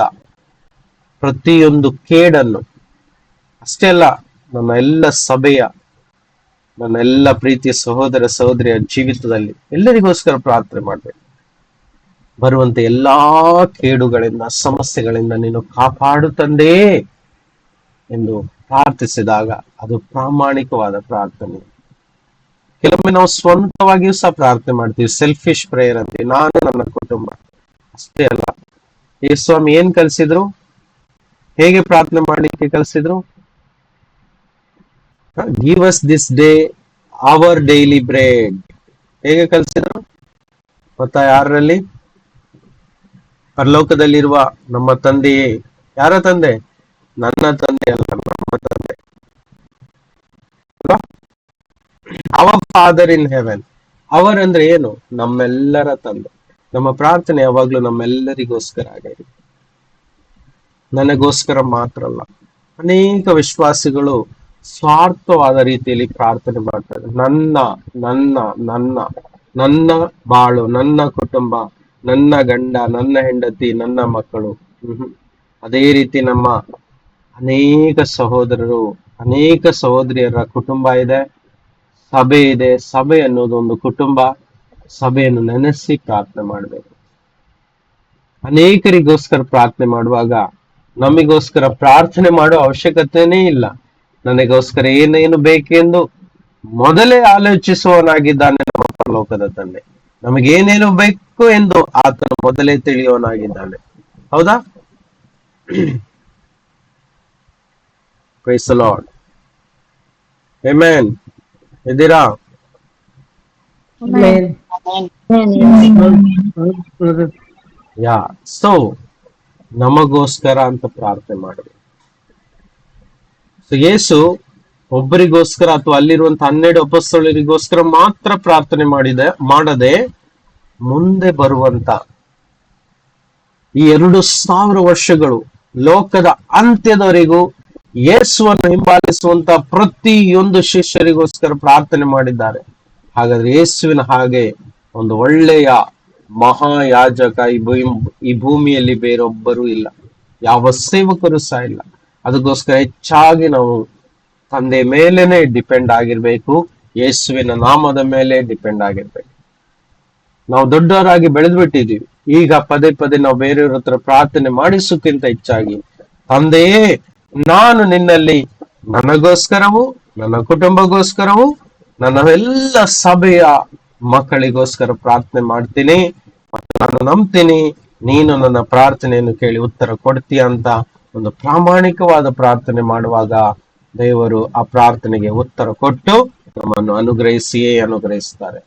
ಪ್ರತಿಯೊಂದು ಕೇಡನ್ನು, ಅಷ್ಟೇ ಅಲ್ಲ, ನನ್ನ ಎಲ್ಲ ಸಭೆಯ, ನನ್ನ ಎಲ್ಲ ಪ್ರೀತಿಯ ಸಹೋದರ ಸಹೋದರಿಯ ಜೀವಿತದಲ್ಲಿ ಎಲ್ಲರಿಗೋಸ್ಕರ ಪ್ರಾರ್ಥನೆ ಮಾಡ್ಬೇಕು. ಬರುವಂತ ಎಲ್ಲಾ ಕೇಡುಗಳಿಂದ, ಸಮಸ್ಯೆಗಳಿಂದ ನೀನು ಕಾಪಾಡು ತಂದೆ ಎಂದು ಪ್ರಾರ್ಥಿಸಿದಾಗ ಅದು ಪ್ರಾಮಾಣಿಕವಾದ ಪ್ರಾರ್ಥನೆ. ಕೆಲವೊಮ್ಮೆ ನಾವು ಸ್ವಂತವಾಗಿಯೂ ಸಹ ಪ್ರಾರ್ಥನೆ ಮಾಡ್ತೀವಿ, ಸೆಲ್ಫಿಶ್ ಪ್ರೇಯರ್ ಅಂತೀವಿ, ನಾನು ನನ್ನ ಕುಟುಂಬ. ಅಷ್ಟೇ ಅಲ್ಲ, ಯೇಸು ಸ್ವಾಮಿ ಏನ್ ಕಲಿಸಿದ್ರು? ಹೇಗೆ ಪ್ರಾರ್ಥನೆ ಮಾಡ್ಲಿಕ್ಕೆ ಕಲಿಸಿದ್ರು? Give us this day our daily bread. ಹೇಗೆ ಕಲಿಸಿದ್ರು ಗೊತ್ತಾ? ಯಾರಲ್ಲಿ? ಪರಲೋಕದಲ್ಲಿರುವ ನಮ್ಮ ತಂದೆಯೇ. ಯಾರ ತಂದೆ? ನನ್ನ ತಂದೆ ಅಲ್ಲ, ನಮ್ಮ ತಂದೆ. Our father in heaven. Our ಅಂದ್ರೆ ಏನು? ನಮ್ಮೆಲ್ಲರ ತಂದೆ. ನಮ್ಮ ಪ್ರಾರ್ಥನೆ ಯಾವಾಗ್ಲೂ ನಮ್ಮೆಲ್ಲರಿಗೋಸ್ಕರ ಆಗಲಿ, ನನಗೋಸ್ಕರ ಮಾತ್ರ ಅಲ್ಲ. ಅನೇಕ ವಿಶ್ವಾಸಿಗಳು ಸ್ವಾರ್ಥವಾದ ರೀತಿಯಲ್ಲಿ ಪ್ರಾರ್ಥನೆ ಮಾಡ್ತಾರೆ. ನನ್ನ ನನ್ನ ನನ್ನ ನನ್ನ ಬಾಳು, ನನ್ನ ಕುಟುಂಬ, ನನ್ನ ಗಂಡ, ನನ್ನ ಹೆಂಡತಿ, ನನ್ನ ಮಕ್ಕಳು. ಅದೇ ರೀತಿ ನಮ್ಮ ಅನೇಕ ಸಹೋದರರು, ಅನೇಕ ಸಹೋದರಿಯರ ಕುಟುಂಬ ಇದೆ, ಸಭೆ ಇದೆ. ಸಭೆ ಅನ್ನೋದು ಒಂದು ಕುಟುಂಬ. ಸಭೆಯನ್ನು ನೆನೆಸಿ ಪ್ರಾರ್ಥನೆ ಮಾಡಬೇಕು. ಅನೇಕರಿಗೋಸ್ಕರ ಪ್ರಾರ್ಥನೆ ಮಾಡುವಾಗ ನಮಗೋಸ್ಕರ ಪ್ರಾರ್ಥನೆ ಮಾಡೋ ಅವಶ್ಯಕತೆನೇ ಇಲ್ಲ. ನನಗೋಸ್ಕರ ಏನೇನು ಬೇಕೆಂದು ಮೊದಲೇ ಆಲೋಚಿಸುವವನಾಗಿದ್ದಾನೆ ನಮ್ಮ ಪರಲೋಕದ ತಂದೆ. ನಮಗೇನೇನು ಬೇಕು ಎಂದು ಆತನು ಮೊದಲೇ ತಿಳಿಯುವವನಾಗಿದ್ದಾನೆ. ಹೌದಾ? Praise the Lord. ಆಮೆನ್. ಇದ್ದೀರಾ? ಯಾ. ಸೊ ನಮಗೋಸ್ಕರ ಅಂತ ಪ್ರಾರ್ಥನೆ ಮಾಡಬೇಕು. ಸೊ ಯೇಸು ಒಬ್ಬರಿಗೋಸ್ಕರ ಅಥವಾ ಅಲ್ಲಿರುವಂತ 12 ಅಪೊಸ್ತಲರಿಗೋಸ್ಕರ ಮಾತ್ರ ಪ್ರಾರ್ಥನೆ ಮಾಡದೆ ಮುಂದೆ ಬರುವಂತ ಈ 2000 ವರ್ಷಗಳು, ಲೋಕದ ಅಂತ್ಯದವರೆಗೂ ಯೇಸುವನ್ನು ಹಿಂಬಾಲಿಸುವಂತ ಪ್ರತಿಯೊಂದು ಶಿಷ್ಯರಿಗೋಸ್ಕರ ಪ್ರಾರ್ಥನೆ ಮಾಡಿದ್ದಾರೆ. ಹಾಗಾದ್ರೆ ಯೇಸುವಿನ ಹಾಗೆ ಒಂದು ಒಳ್ಳೆಯ ಮಹಾಯಾಜಕ ಈ ಭೂಮಿಯಲ್ಲಿ ಬೇರೊಬ್ಬರು ಇಲ್ಲ, ಯಾವ ಸೇವಕರು ಸಹ ಇಲ್ಲ. ಅದಕ್ಕೋಸ್ಕರ ಹೆಚ್ಚಾಗಿ ನಾವು ತಂದೆ ಮೇಲೇನೆ ಡಿಪೆಂಡ್ ಆಗಿರ್ಬೇಕು, ಯೇಸುವಿನ ನಾಮದ ಮೇಲೆ ಡಿಪೆಂಡ್ ಆಗಿರ್ಬೇಕು. ನಾವು ದೊಡ್ಡವರಾಗಿ ಬೆಳೆದು ಬಿಟ್ಟಿದೀವಿ. ಈಗ ಪದೇ ಪದೇ ನಾವು ಬೇರೆಯವ್ರ ಹತ್ರ ಪ್ರಾರ್ಥನೆ ಮಾಡಿಸೋಕ್ಕಿಂತ ಹೆಚ್ಚಾಗಿ, ತಂದೆಯೇ ನಾನು ನಿನ್ನಲ್ಲಿ ನನಗೋಸ್ಕರವೂ ನನ್ನ ಕುಟುಂಬಗೋಸ್ಕರವೂ ನನ್ನ ಎಲ್ಲ ಸಭೆಯ ಮಕ್ಕಳಿಗೋಸ್ಕರ ಪ್ರಾರ್ಥನೆ ಮಾಡ್ತೀನಿ, ನಾನು ನಂಬ್ತೀನಿ ನೀನು ನನ್ನ ಪ್ರಾರ್ಥನೆಯನ್ನು ಕೇಳಿ ಉತ್ತರ ಕೊಡ್ತೀಯ ಅಂತ ಒಂದು ಪ್ರಾಮಾಣಿಕವಾದ ಪ್ರಾರ್ಥನೆ ಮಾಡುವಾಗ ದೇವರು ಆ ಪ್ರಾರ್ಥನೆಗೆ ಉತ್ತರ ಕೊಟ್ಟು ನಮ್ಮನ್ನು ಅನುಗ್ರಹಿಸ್ತಾರೆ.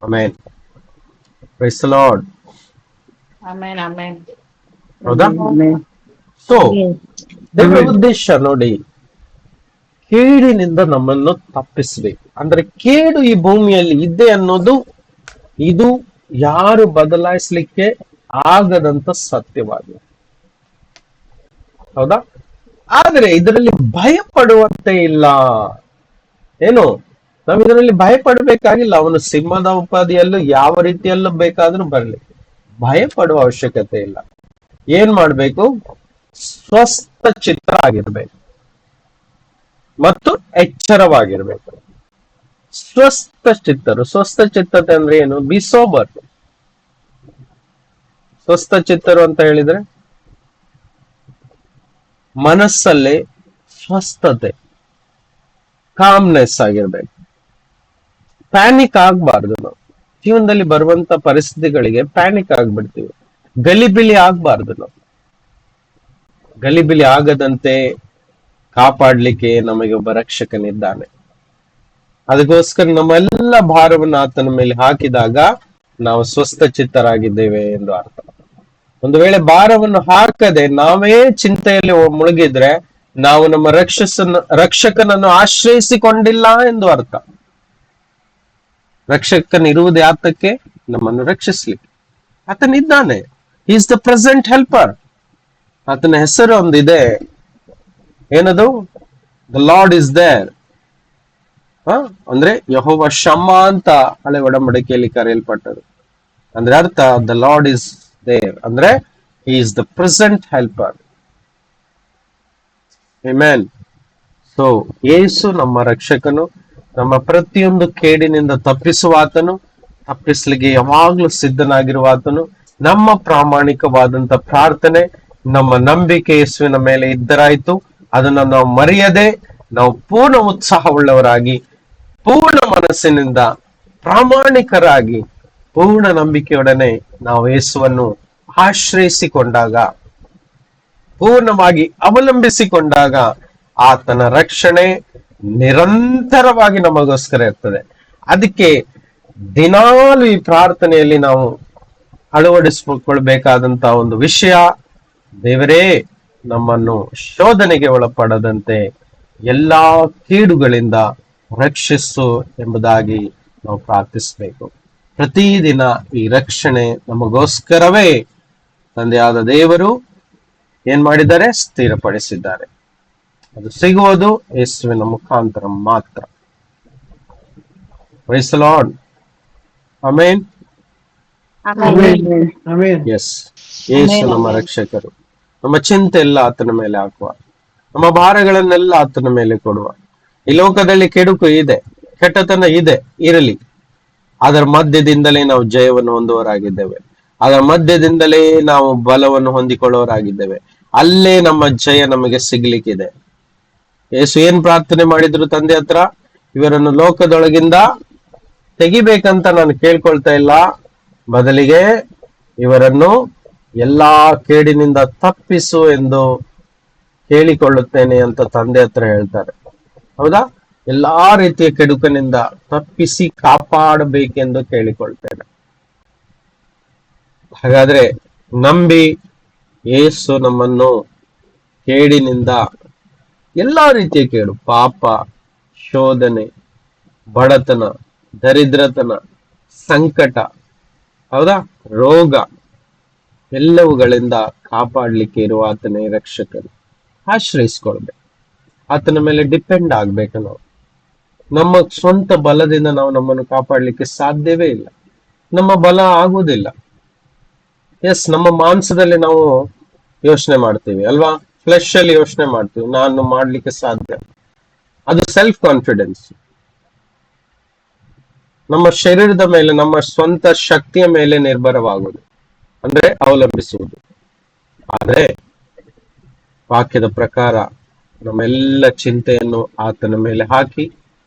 Amen. Praise the Lord. Amen amen. ಹೌದಾ? ಸೊ ದೇವರ ಉದ್ದೇಶ ನೋಡಿ, ಕೇಡಿನಿಂದ ನಮ್ಮನ್ನು ತಪ್ಪಿಸ್ಬೇಕು. ಅಂದ್ರೆ ಕೇಡು ಈ ಭೂಮಿಯಲ್ಲಿ ಇದೆ ಅನ್ನೋದು ಇದು ಯಾರು ಬದಲಾಯಿಸ್ಲಿಕ್ಕೆ ಆಗದಂತ ಸತ್ಯವಾಗಿದೆ. ಹೌದಾ? ಆದ್ರೆ ಇದರಲ್ಲಿ ಭಯ ಪಡುವಂತೆ ಇಲ್ಲ. ಏನು, ನಾವು ಇದರಲ್ಲಿ ಭಯ ಪಡಬೇಕಾಗಿಲ್ಲ. ಅವನು ಸಿಂಹದ ಉಪಾಧಿಯಲ್ಲೂ ಯಾವ ರೀತಿಯಲ್ಲೂ ಬೇಕಾದ್ರೂ ಬರಲಿ, ಭಯ ಪಡುವ ಅವಶ್ಯಕತೆ ಇಲ್ಲ. ಏನ್ ಮಾಡ್ಬೇಕು? ಸ್ವಸ್ಥ ಚಿತ್ತ ಆಗಿರ್ಬೇಕು ಮತ್ತು ಎಚ್ಚರವಾಗಿರ್ಬೇಕು. ಸ್ವಸ್ಥ ಚಿತ್ತತೆ ಅಂದ್ರೆ ಏನು? B sober. ಸ್ವಸ್ಥ ಚಿತ್ತರು ಅಂತ ಹೇಳಿದ್ರೆ ಮನಸ್ಸಲ್ಲಿ ಸ್ವಸ್ಥತೆ, ಕಾಮ್ನೆಸ್ ಆಗಿರ್ಬೇಕು. ಪ್ಯಾನಿಕ್ ಆಗ್ಬಾರ್ದು. ನಾವು ಜೀವನದಲ್ಲಿ ಬರುವಂತ ಪರಿಸ್ಥಿತಿಗಳಿಗೆ ಪ್ಯಾನಿಕ್ ಆಗ್ಬಿಡ್ತೀವಿ. ಗಲಿಬಿಲಿ ಆಗ್ಬಾರ್ದು. ನಾವು ಗಲಿಬಿಲಿ ಆಗದಂತೆ ಕಾಪಾಡ್ಲಿಕ್ಕೆ ನಮಗೆ ಒಬ್ಬ ರಕ್ಷಕನಿದ್ದಾನೆ. ಅದಕ್ಕೋಸ್ಕರ ನಮ್ಮೆಲ್ಲ ಭಾರವನ್ನು ಆತನ ಮೇಲೆ ಹಾಕಿದಾಗ ನಾವು ಸ್ವಸ್ಥ ಚಿತ್ತರಾಗಿದ್ದೇವೆ ಎಂದು ಅರ್ಥ. ಒಂದು ವೇಳೆ ಭಾರವನ್ನು ಹಾಕದೆ ನಾವೇ ಚಿಂತೆಯಲ್ಲಿ ಮುಳುಗಿದ್ರೆ ನಾವು ನಮ್ಮ ರಕ್ಷಕನನ್ನು ಆಶ್ರಯಿಸಿಕೊಂಡಿಲ್ಲ ಎಂದು ಅರ್ಥ. ರಕ್ಷಕನಿರುವುದು ಯಾತಕ್ಕೆ? ನಮ್ಮನ್ನು ರಕ್ಷಿಸ್ಲಿಕ್ಕೆ. ಆತನಿದ್ದಾನೆ. Is the present helper. ಆತನ ಹೆಸರು ಒಂದಿದೆ, ಏನದು? The Lord is there. ಅಂದ್ರೆ ಯೆಹೋವ ಶಮ್ಮ ಅಂತ ಹಳೆ ಒಡಂಬಡಿಕೆಯಲ್ಲಿ ಕರೆಯಲ್ಪಟ್ಟದು. ಅಂದ್ರೆ ಅರ್ಥ ದ ಲಾರ್ಡ್ ಇಸ್ ದೇರ್ ಅಂದ್ರೆ he is the present helper. Amen. So ಯೇಸು ನಮ್ಮ ರಕ್ಷಕನು, ನಮ್ಮ ಪ್ರತಿಯೊಂದು ಕೇಡಿನಿಂದ ತಪ್ಪಿಸುವ ಆತನು, ತಪ್ಪಿಸ್ಲಿಕ್ಕೆ ಯಾವಾಗ್ಲೂ ಸಿದ್ಧನಾಗಿರುವ ಆತನು. ನಮ್ಮ ಪ್ರಾಮಾಣಿಕವಾದಂತ ಪ್ರಾರ್ಥನೆ, ನಮ್ಮ ನಂಬಿಕೆ ಯೇಸುವಿನ ಮೇಲೆ ಇದ್ದರಾಯ್ತು. ಅದನ್ನ ನಾವು ಮರೆಯದೆ ನಾವು ಪೂರ್ಣ ಉತ್ಸಾಹವುಳ್ಳವರಾಗಿ, ಪೂರ್ಣ ಮನಸ್ಸಿನಿಂದ, ಪ್ರಾಮಾಣಿಕರಾಗಿ, ಪೂರ್ಣ ನಂಬಿಕೆಯೊಡನೆ ನಾವು ಯೇಸುವನ್ನು ಆಶ್ರಯಿಸಿಕೊಂಡಾಗ, ಪೂರ್ಣವಾಗಿ ಅವಲಂಬಿಸಿಕೊಂಡಾಗ ಆತನ ರಕ್ಷಣೆ ನಿರಂತರವಾಗಿ ನಮಗೋಸ್ಕರ ಇರ್ತದೆ. ಅದಕ್ಕೆ ದಿನಾಲು ಈ ಪ್ರಾರ್ಥನೆಯಲ್ಲಿ ನಾವು ಅಳವಡಿಸಿಕೊಳ್ಬೇಕಾದಂತಹ ಒಂದು ವಿಷಯ, ದೇವರೇ ನಮ್ಮನ್ನು ಶೋಧನೆಗೆ ಒಳಪಡದಂತೆ ಎಲ್ಲಾ ಕೀಡುಗಳಿಂದ ರಕ್ಷಿಸು ಎಂಬುದಾಗಿ ನಾವು ಪ್ರಾರ್ಥಿಸಬೇಕು. ಪ್ರತಿದಿನ ಈ ರಕ್ಷಣೆ ನಮಗೋಸ್ಕರವೇ ತಂದೆಯಾದ ದೇವರು ಏನ್ ಮಾಡಿದ್ದಾರೆ? ಸ್ಥಿರಪಡಿಸಿದ್ದಾರೆ. ಅದು ಸಿಗುವುದು ಯೇಸುವಿನ ಮುಖಾಂತರ ಮಾತ್ರ. Praise the Lord. Amen. Yes, ಯೇಸು ನಮ್ಮ ರಕ್ಷಕರು. ನಮ್ಮ ಚಿಂತೆ ಎಲ್ಲ ಆತನ ಮೇಲೆ ಹಾಕುವ, ನಮ್ಮ ಭಾರಗಳನ್ನೆಲ್ಲ ಆತನ ಮೇಲೆ ಕೊಡುವ. ಈ ಲೋಕದಲ್ಲಿ ಕೆಡುಕು ಇದೆ, ಕೆಟ್ಟತನ ಇದೆ, ಇರಲಿ. ಅದರ ಮಧ್ಯದಿಂದಲೇ ನಾವು ಜಯವನ್ನು ಹೊಂದುವರಾಗಿದ್ದೇವೆ. ಅದರ ಮಧ್ಯದಿಂದಲೇ ನಾವು ಬಲವನ್ನು ಹೊಂದಿಕೊಳ್ಳೋರಾಗಿದ್ದೇವೆ. ಅಲ್ಲೇ ನಮ್ಮ ಜಯ ನಮಗೆ ಸಿಗ್ಲಿಕ್ಕಿದೆ. ಯೇಸು ಏನ್ ಪ್ರಾರ್ಥನೆ ಮಾಡಿದ್ರು ತಂದೆ ಹತ್ರ? ಇವರನ್ನು ಲೋಕದೊಳಗಿಂದ ತೆಗಿಬೇಕಂತ ನಾನು ಕೇಳ್ಕೊಳ್ತಾ ಇಲ್ಲ, ಬದಲಿಗೆ ಇವರನ್ನು ಎಲ್ಲಾ ಕೇಡಿನಿಂದ ತಪ್ಪಿಸು ಎಂದು ಕೇಳಿಕೊಳ್ಳುತ್ತೇನೆ ಅಂತ ತಂದೆ ಹತ್ರ ಹೇಳ್ತಾರೆ. ಹೌದಾ? ಎಲ್ಲಾ ರೀತಿಯ ಕೆಡುಕನಿಂದ ತಪ್ಪಿಸಿ ಕಾಪಾಡಬೇಕೆಂದು ಕೇಳಿಕೊಳ್ತೇನೆ. ಹಾಗಾದ್ರೆ ನಂಬಿ ಯೇಸು ನಮ್ಮನ್ನು ಕೇಡಿನಿಂದ, ಎಲ್ಲಾ ರೀತಿಯ ಕೇಡು, ಪಾಪ, ಶೋಧನೆ, ಬಡತನ, ದರಿದ್ರತನ, ಸಂಕಟ, ಹೌದಾ, ರೋಗ, ಎಲ್ಲವುಗಳಿಂದ ಕಾಪಾಡ್ಲಿಕ್ಕೆ ಇರುವ ಆತನೇ ರಕ್ಷಕನು. ಆಶ್ರಯಿಸ್ಕೊಳ್ಬೇಕು, ಆತನ ಮೇಲೆ ಡಿಪೆಂಡ್ ಆಗ್ಬೇಕು. ನಾವು ನಮ್ಮ ಸ್ವಂತ ಬಲದಿಂದ ನಾವು ನಮ್ಮನ್ನು ಕಾಪಾಡ್ಲಿಕ್ಕೆ ಸಾಧ್ಯವೇ ಇಲ್ಲ. ನಮ್ಮ ಬಲ ಆಗುವುದಿಲ್ಲ. ಎಸ್, ನಮ್ಮ ಮಾಂಸದಲ್ಲಿ ನಾವು ಯೋಚನೆ ಮಾಡ್ತೀವಿ ಅಲ್ವಾ, ಫ್ಲೆಶ್ ಅಲ್ಲಿ ಯೋಚನೆ ಮಾಡ್ತೀವಿ, ನಾನು ಮಾಡ್ಲಿಕ್ಕೆ ಸಾಧ್ಯ. ಅದು ಸೆಲ್ಫ್ ಕಾನ್ಫಿಡೆನ್ಸ್. ನಮ್ಮ ಶರೀರದ ಮೇಲೆ, ನಮ್ಮ ಸ್ವಂತ ಶಕ್ತಿಯ ಮೇಲೆ ನಿರ್ಭರವಾಗುವುದು, ಅಂದ್ರೆ ಅವಲಂಬಿಸುವುದು. ಆದ್ರೆ ವಾಕ್ಯದ ಪ್ರಕಾರ ನಮ್ಮೆಲ್ಲ ಚಿಂತೆಯನ್ನು ಆತನ ಮೇಲೆ ಹಾಕಿ,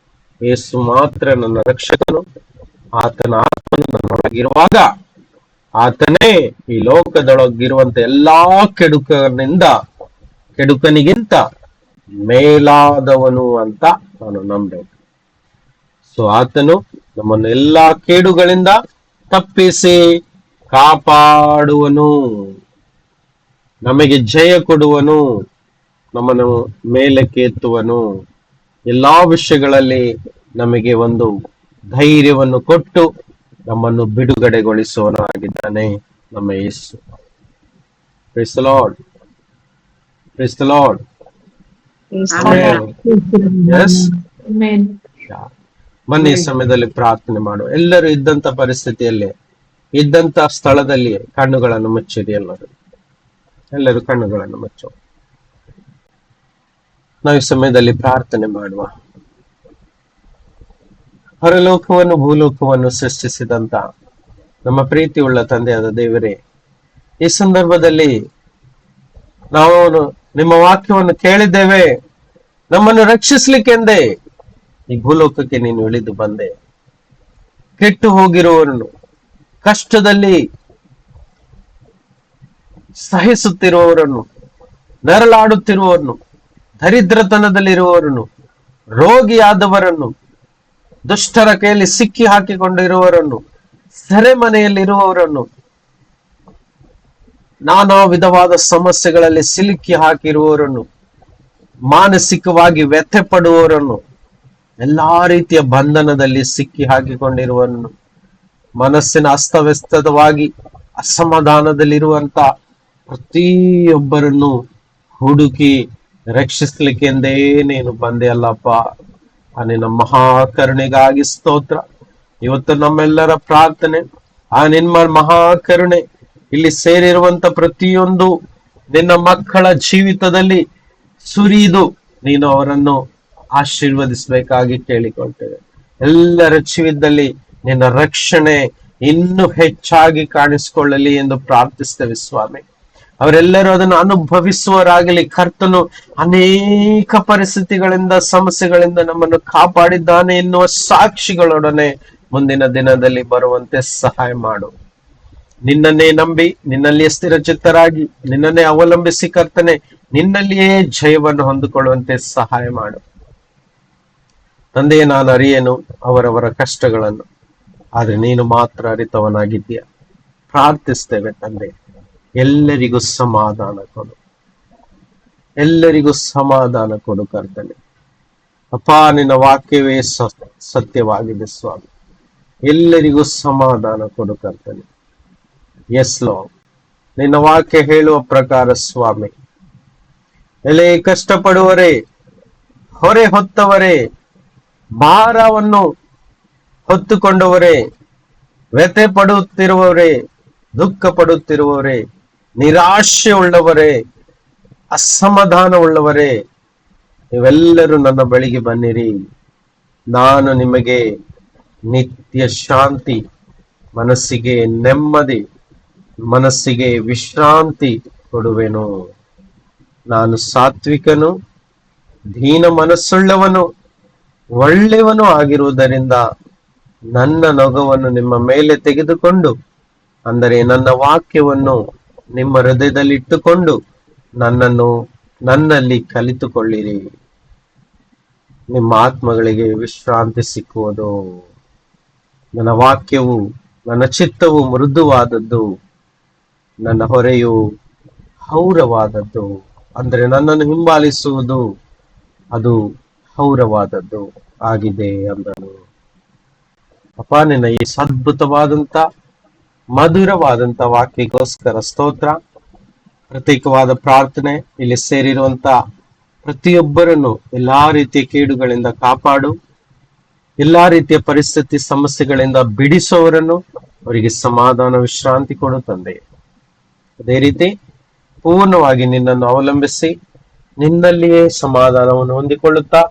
ಯೇಸು ಮಾತ್ರ ನನ್ನ ರಕ್ಷಕನು, ಆತನ ಆತ್ಮನು ನನ್ನೊಳಗಿರುವಾಗ ಆತನೇ ಈ ಲೋಕದೊಳಗಿರುವಂತ ಎಲ್ಲಾ ಕೆಡುಕನಿಗಿಂತ ಮೇಲಾದವನು ಅಂತ ನಾನು ನಂಬಬೇಕು. ಸೊ ಆತನು ನಮ್ಮನ್ನು ಎಲ್ಲಾ ಕೇಡುಗಳಿಂದ ತಪ್ಪಿಸಿ ಕಾಪಾಡುವನು, ನಮಗೆ ಜಯ ಕೊಡುವನು, ನಮ್ಮನ್ನು ಮೇಲಕ್ಕೆ ಎತ್ತುವನು, ಎಲ್ಲಾ ವಿಷಯಗಳಲ್ಲಿ ನಮಗೆ ಒಂದು ಧೈರ್ಯವನ್ನು ಕೊಟ್ಟು ನಮ್ಮನ್ನು ಬಿಡುಗಡೆಗೊಳಿಸುವನಾಗಿದ್ದಾನೆ ನಮ್ಮ ಯೇಸು. Praise the Lord. Praise the Lord. Amen. Yes. Amen. ಬನ್ನಿ ಈ ಸಮಯದಲ್ಲಿ ಪ್ರಾರ್ಥನೆ ಮಾಡು. ಎಲ್ಲರೂ ಇದ್ದಂತ ಪರಿಸ್ಥಿತಿಯಲ್ಲಿ, ಇದ್ದಂತ ಸ್ಥಳದಲ್ಲಿ ಕಣ್ಣುಗಳನ್ನು ಮುಚ್ಚಿರಿ. ಎಲ್ಲರೂ ಕಣ್ಣುಗಳನ್ನು ಮುಚ್ಚು. ನಾವು ಈ ಸಮಯದಲ್ಲಿ ಪ್ರಾರ್ಥನೆ ಮಾಡುವ. ಪರಲೋಕವನ್ನು ಭೂಲೋಕವನ್ನು ಸೃಷ್ಟಿಸಿದಂತ ನಮ್ಮ ಪ್ರೀತಿಯುಳ್ಳ ತಂದೆಯಾದ ದೇವರೇ, ಈ ಸಂದರ್ಭದಲ್ಲಿ ನಾವು ನಿಮ್ಮ ವಾಕ್ಯವನ್ನು ಕೇಳಿದ್ದೇವೆ. ನಮ್ಮನ್ನು ರಕ್ಷಿಸ್ಲಿಕ್ಕೆಂದೇ ಈ ಭೂಲೋಕಕ್ಕೆ ನೀನು ಇಳಿದು ಬಂದೆ. ಕೆಟ್ಟು ಹೋಗಿರುವವರನ್ನು, ಕಷ್ಟದಲ್ಲಿ ಸಹಿಸುತ್ತಿರುವವರನ್ನು, ನರಳಾಡುತ್ತಿರುವವರನ್ನು, ದರಿದ್ರತನದಲ್ಲಿರುವವರನ್ನು, ರೋಗಿಯಾದವರನ್ನು, ದುಷ್ಟರ ಕೈಯಲ್ಲಿ ಸಿಕ್ಕಿ ಹಾಕಿಕೊಂಡಿರುವವರನ್ನು, ಸೆರೆಮನೆಯಲ್ಲಿರುವವರನ್ನು, ನಾನಾ ವಿಧವಾದ ಸಮಸ್ಯೆಗಳಲ್ಲಿ ಸಿಲುಕಿ ಹಾಕಿರುವವರನ್ನು, ಮಾನಸಿಕವಾಗಿ ವ್ಯಥೆ ಪಡುವವರನ್ನು, ಎಲ್ಲಾ ರೀತಿಯ ಬಂಧನದಲ್ಲಿ ಸಿಕ್ಕಿ ಹಾಕಿಕೊಂಡಿರುವವರನ್ನು, ಮನಸ್ಸಿನ ಅಸ್ತವ್ಯಸ್ತವಾಗಿ ಅಸಮಾಧಾನದಲ್ಲಿರುವಂತ ಪ್ರತಿಯೊಬ್ಬರನ್ನು ಹುಡುಕಿ ರಕ್ಷಿಸ್ಲಿಕ್ಕೆಂದೇ ನೀನು ಬಂದೆ ಅಲ್ಲಪ್ಪ. ಆ ನಿನ್ನ ಮಹಾಕರುಣೆಗಾಗಿ ಸ್ತೋತ್ರ. ಇವತ್ತು ನಮ್ಮೆಲ್ಲರ ಪ್ರಾರ್ಥನೆ, ಆ ನಿಮ್ಮ ಮಹಾಕರುಣೆ ಇಲ್ಲಿ ಸೇರಿರುವಂತ ಪ್ರತಿಯೊಂದು ನಿನ್ನ ಮಕ್ಕಳ ಜೀವಿತದಲ್ಲಿ ಸುರಿದು ನೀನು ಅವರನ್ನು ಆಶೀರ್ವದಿಸಬೇಕಾಗಿ ಕೇಳಿಕೊಳ್ತೇವೆ. ಎಲ್ಲರ ಜೀವಿತದಲ್ಲಿ ನಿನ್ನ ರಕ್ಷಣೆ ಇನ್ನೂ ಹೆಚ್ಚಾಗಿ ಕಾಣಿಸಿಕೊಳ್ಳಲಿ ಎಂದು ಪ್ರಾರ್ಥಿಸ್ತೇವೆ ಸ್ವಾಮಿ. ಅವರೆಲ್ಲರೂ ಅದನ್ನು ಅನುಭವಿಸುವರಾಗಲಿ. ಕರ್ತನು ಅನೇಕ ಪರಿಸ್ಥಿತಿಗಳಿಂದ, ಸಮಸ್ಯೆಗಳಿಂದ ನಮ್ಮನ್ನು ಕಾಪಾಡಿದ್ದಾನೆ ಎನ್ನುವ ಸಾಕ್ಷಿಗಳೊಡನೆ ಮುಂದಿನ ದಿನದಲ್ಲಿ ಬರುವಂತೆ ಸಹಾಯ ಮಾಡು. ನಿನ್ನನ್ನೇ ನಂಬಿ, ನಿನ್ನಲ್ಲಿಯೇ ಸ್ಥಿರಚಿತ್ತರಾಗಿ, ನಿನ್ನನ್ನೇ ಅವಲಂಬಿಸಿ ಕರ್ತನೆ, ನಿನ್ನಲ್ಲಿಯೇ ಜಯವನ್ನು ಹೊಂದಿಕೊಳ್ಳುವಂತೆ ಸಹಾಯ ಮಾಡು ತಂದೆಯೇ. ನಾನು ಅರಿಯೇನು ಅವರವರ ಕಷ್ಟಗಳನ್ನು, ಆದ್ರೆ ನೀನು ಮಾತ್ರ ಅರಿತವನಾಗಿದ್ದೀಯ. ಪ್ರಾರ್ಥಿಸ್ತೇವೆ ತಂದೆ, ಎಲ್ಲರಿಗೂ ಸಮಾಧಾನ ಕೊಡು, ಎಲ್ಲರಿಗೂ ಸಮಾಧಾನ ಕೊಡು ಕರ್ತನೆ. ಅಪ್ಪ, ನಿನ್ನ ವಾಕ್ಯವೇ ಸತ್ಯವಾಗಿದೆ ಸ್ವಾಮಿ. ಎಲ್ಲರಿಗೂ ಸಮಾಧಾನ ಕೊಡು ಕರ್ತನೆ. ಎಸ್ ಲಾರ್ಡ್, ನಿನ್ನ ವಾಕ್ಯ ಹೇಳುವ ಪ್ರಕಾರ ಸ್ವಾಮಿ, ಎಲೆ ಕಷ್ಟಪಡುವರೇ, ಹೊರೆ ಹೊತ್ತವರೇ, ಭಾರವನ್ನು ಹೊತ್ತುಕೊಂಡವರೇ, ವ್ಯಥೆ ಪಡುತ್ತಿರುವವರೇ, ದುಃಖ ಪಡುತ್ತಿರುವವರೇ, ನಿರಾಶೆ ಉಳ್ಳವರೇ, ಅಸಮಾಧಾನ ಉಳ್ಳವರೇ, ನೀವೆಲ್ಲರೂ ನನ್ನ ಬಳಿಗೆ ಬನ್ನಿರಿ. ನಾನು ನಿಮಗೆ ನಿತ್ಯ ಶಾಂತಿ, ಮನಸ್ಸಿಗೆ ನೆಮ್ಮದಿ, ಮನಸ್ಸಿಗೆ ವಿಶ್ರಾಂತಿ ಕೊಡುವೆನು. ನಾನು ಸಾತ್ವಿಕನು, ದೀನ ಮನಸ್ಸುಳ್ಳವನು, ಒಳ್ಳೆಯವನು ಆಗಿರುವುದರಿಂದ ನನ್ನ ನೊಗವನ್ನು ನಿಮ್ಮ ಮೇಲೆ ತೆಗೆದುಕೊಂಡು, ಅಂದರೆ ನನ್ನ ವಾಕ್ಯವನ್ನು ನಿಮ್ಮ ಹೃದಯದಲ್ಲಿಟ್ಟುಕೊಂಡು ನನ್ನಲ್ಲಿ ಕಲಿತುಕೊಳ್ಳಿರಿ. ನಿಮ್ಮ ಆತ್ಮಗಳಿಗೆ ವಿಶ್ರಾಂತಿ ಸಿಕ್ಕುವುದು. ನನ್ನ ವಾಕ್ಯವು, ನನ್ನ ಚಿತ್ತವು ಮೃದುವಾದದ್ದು, ನನ್ನ ಹೊರೆಯು ಹೌರವಾದದ್ದು. ಅಂದರೆ ನನ್ನನ್ನು ಹಿಂಬಾಲಿಸುವುದು ಅದು ಹೌರವಾದದ್ದು ಆಗಿದೆ ಅಂದನು. ಅಪ್ಪ, ನಿನ್ನ ಈ ಅದ್ಭುತವಾದಂತ ಮಧುರವಾದಂತ ವಾಕ್ಯಕ್ಕೋಸ್ಕರ ಸ್ತೋತ್ರ. ಪ್ರತ್ಯೇಕವಾದ ಪ್ರಾರ್ಥನೆ, ಇಲ್ಲಿ ಸೇರಿರುವಂತ ಪ್ರತಿಯೊಬ್ಬರನ್ನು ಎಲ್ಲಾ ರೀತಿಯ ಕೇಡುಗಳಿಂದ ಕಾಪಾಡು, ಎಲ್ಲಾ ರೀತಿಯ ಪರಿಸ್ಥಿತಿ ಸಮಸ್ಯೆಗಳಿಂದ ಬಿಡಿಸುವವರನ್ನು ಅವರಿಗೆ ಸಮಾಧಾನ ವಿಶ್ರಾಂತಿ ಕೊಡು ತಂದೆ. ಅದೇ ರೀತಿ ಪೂರ್ಣವಾಗಿ ನಿನ್ನನ್ನು ಅವಲಂಬಿಸಿ ನಿನ್ನಲ್ಲಿಯೇ ಸಮಾಧಾನವನ್ನು ಹೊಂದಿಕೊಳ್ಳುತ್ತಾ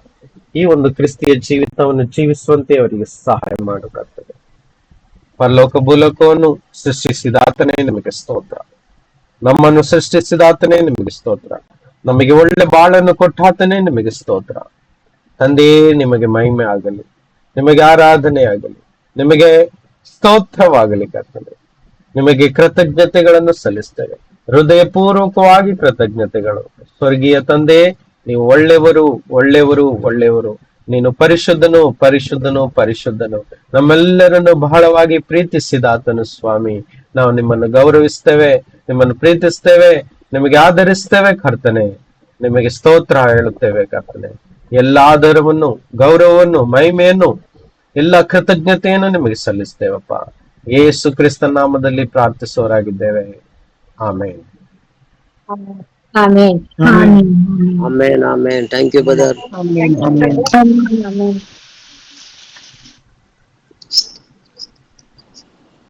ಈ ಒಂದು ಕ್ರಿಸ್ತಿಯ ಜೀವಿತವನ್ನು ಜೀವಿಸುವಂತೆ ಅವರಿಗೆ ಸಹಾಯ ಮಾಡಬೇಕಾಗ್ತದೆ. ಪರಲೋಕ ಭೂಲೋಕವನ್ನು ಸೃಷ್ಟಿಸಿದಾತನೇ ನಿಮಗೆ ಸ್ತೋತ್ರ. ನಮ್ಮನ್ನು ಸೃಷ್ಟಿಸಿದಾತನೇ ನಿಮಗೆ ಸ್ತೋತ್ರ. ನಮಗೆ ಒಳ್ಳೆ ಬಾಳನ್ನು ಕೊಟ್ಟಾತನೇ ನಿಮಗೆ ಸ್ತೋತ್ರ. ತಂದೆಯೇ, ನಿಮಗೆ ಮಹಿಮೆ ಆಗಲಿ, ನಿಮಗೆ ಆರಾಧನೆ ಆಗಲಿ, ನಿಮಗೆ ಸ್ತೋತ್ರವಾಗಲಿ ಕರ್ತನೆ. ನಿಮಗೆ ಕೃತಜ್ಞತೆಗಳನ್ನು ಸಲ್ಲಿಸ್ತೇವೆ, ಹೃದಯಪೂರ್ವಕವಾಗಿ ಕೃತಜ್ಞತೆಗಳು. ಸ್ವರ್ಗೀಯ ತಂದೆ, ನೀವು ಒಳ್ಳೆಯವರು, ಒಳ್ಳೆಯವರು, ಒಳ್ಳೆಯವರು. ನೀನು ಪರಿಶುದ್ಧನು, ಪರಿಶುದ್ಧನು, ಪರಿಶುದ್ಧನು. ನಮ್ಮೆಲ್ಲರನ್ನು ಬಹಳವಾಗಿ ಪ್ರೀತಿಸಿದಾತನು ಸ್ವಾಮಿ. ನಾವು ನಿಮ್ಮನ್ನು ಗೌರವಿಸ್ತೇವೆ, ನಿಮ್ಮನ್ನು ಪ್ರೀತಿಸ್ತೇವೆ, ನಿಮಗೆ ಆಧರಿಸ್ತೇವೆ ಕರ್ತನೆ. ನಿಮಗೆ ಸ್ತೋತ್ರ ಹೇಳುತ್ತೇವೆ ಕರ್ತನೆ. ಎಲ್ಲ ಆಧಾರವನ್ನು, ಗೌರವವನ್ನು, ಮಹಿಮೆಯನ್ನು, ಎಲ್ಲ ಕೃತಜ್ಞತೆಯನ್ನು ನಿಮಗೆ ಸಲ್ಲಿಸ್ತೇವಪ್ಪ. ಯೇಸು ಕ್ರಿಸ್ತ ನಾಮದಲ್ಲಿ ಪ್ರಾರ್ಥಿಸೋರಾಗಿದ್ದೇವೆ. ಆಮೇನ್. Amen. Amen. Amen. Amen. Thank you, brother. Amen, amen. Amen.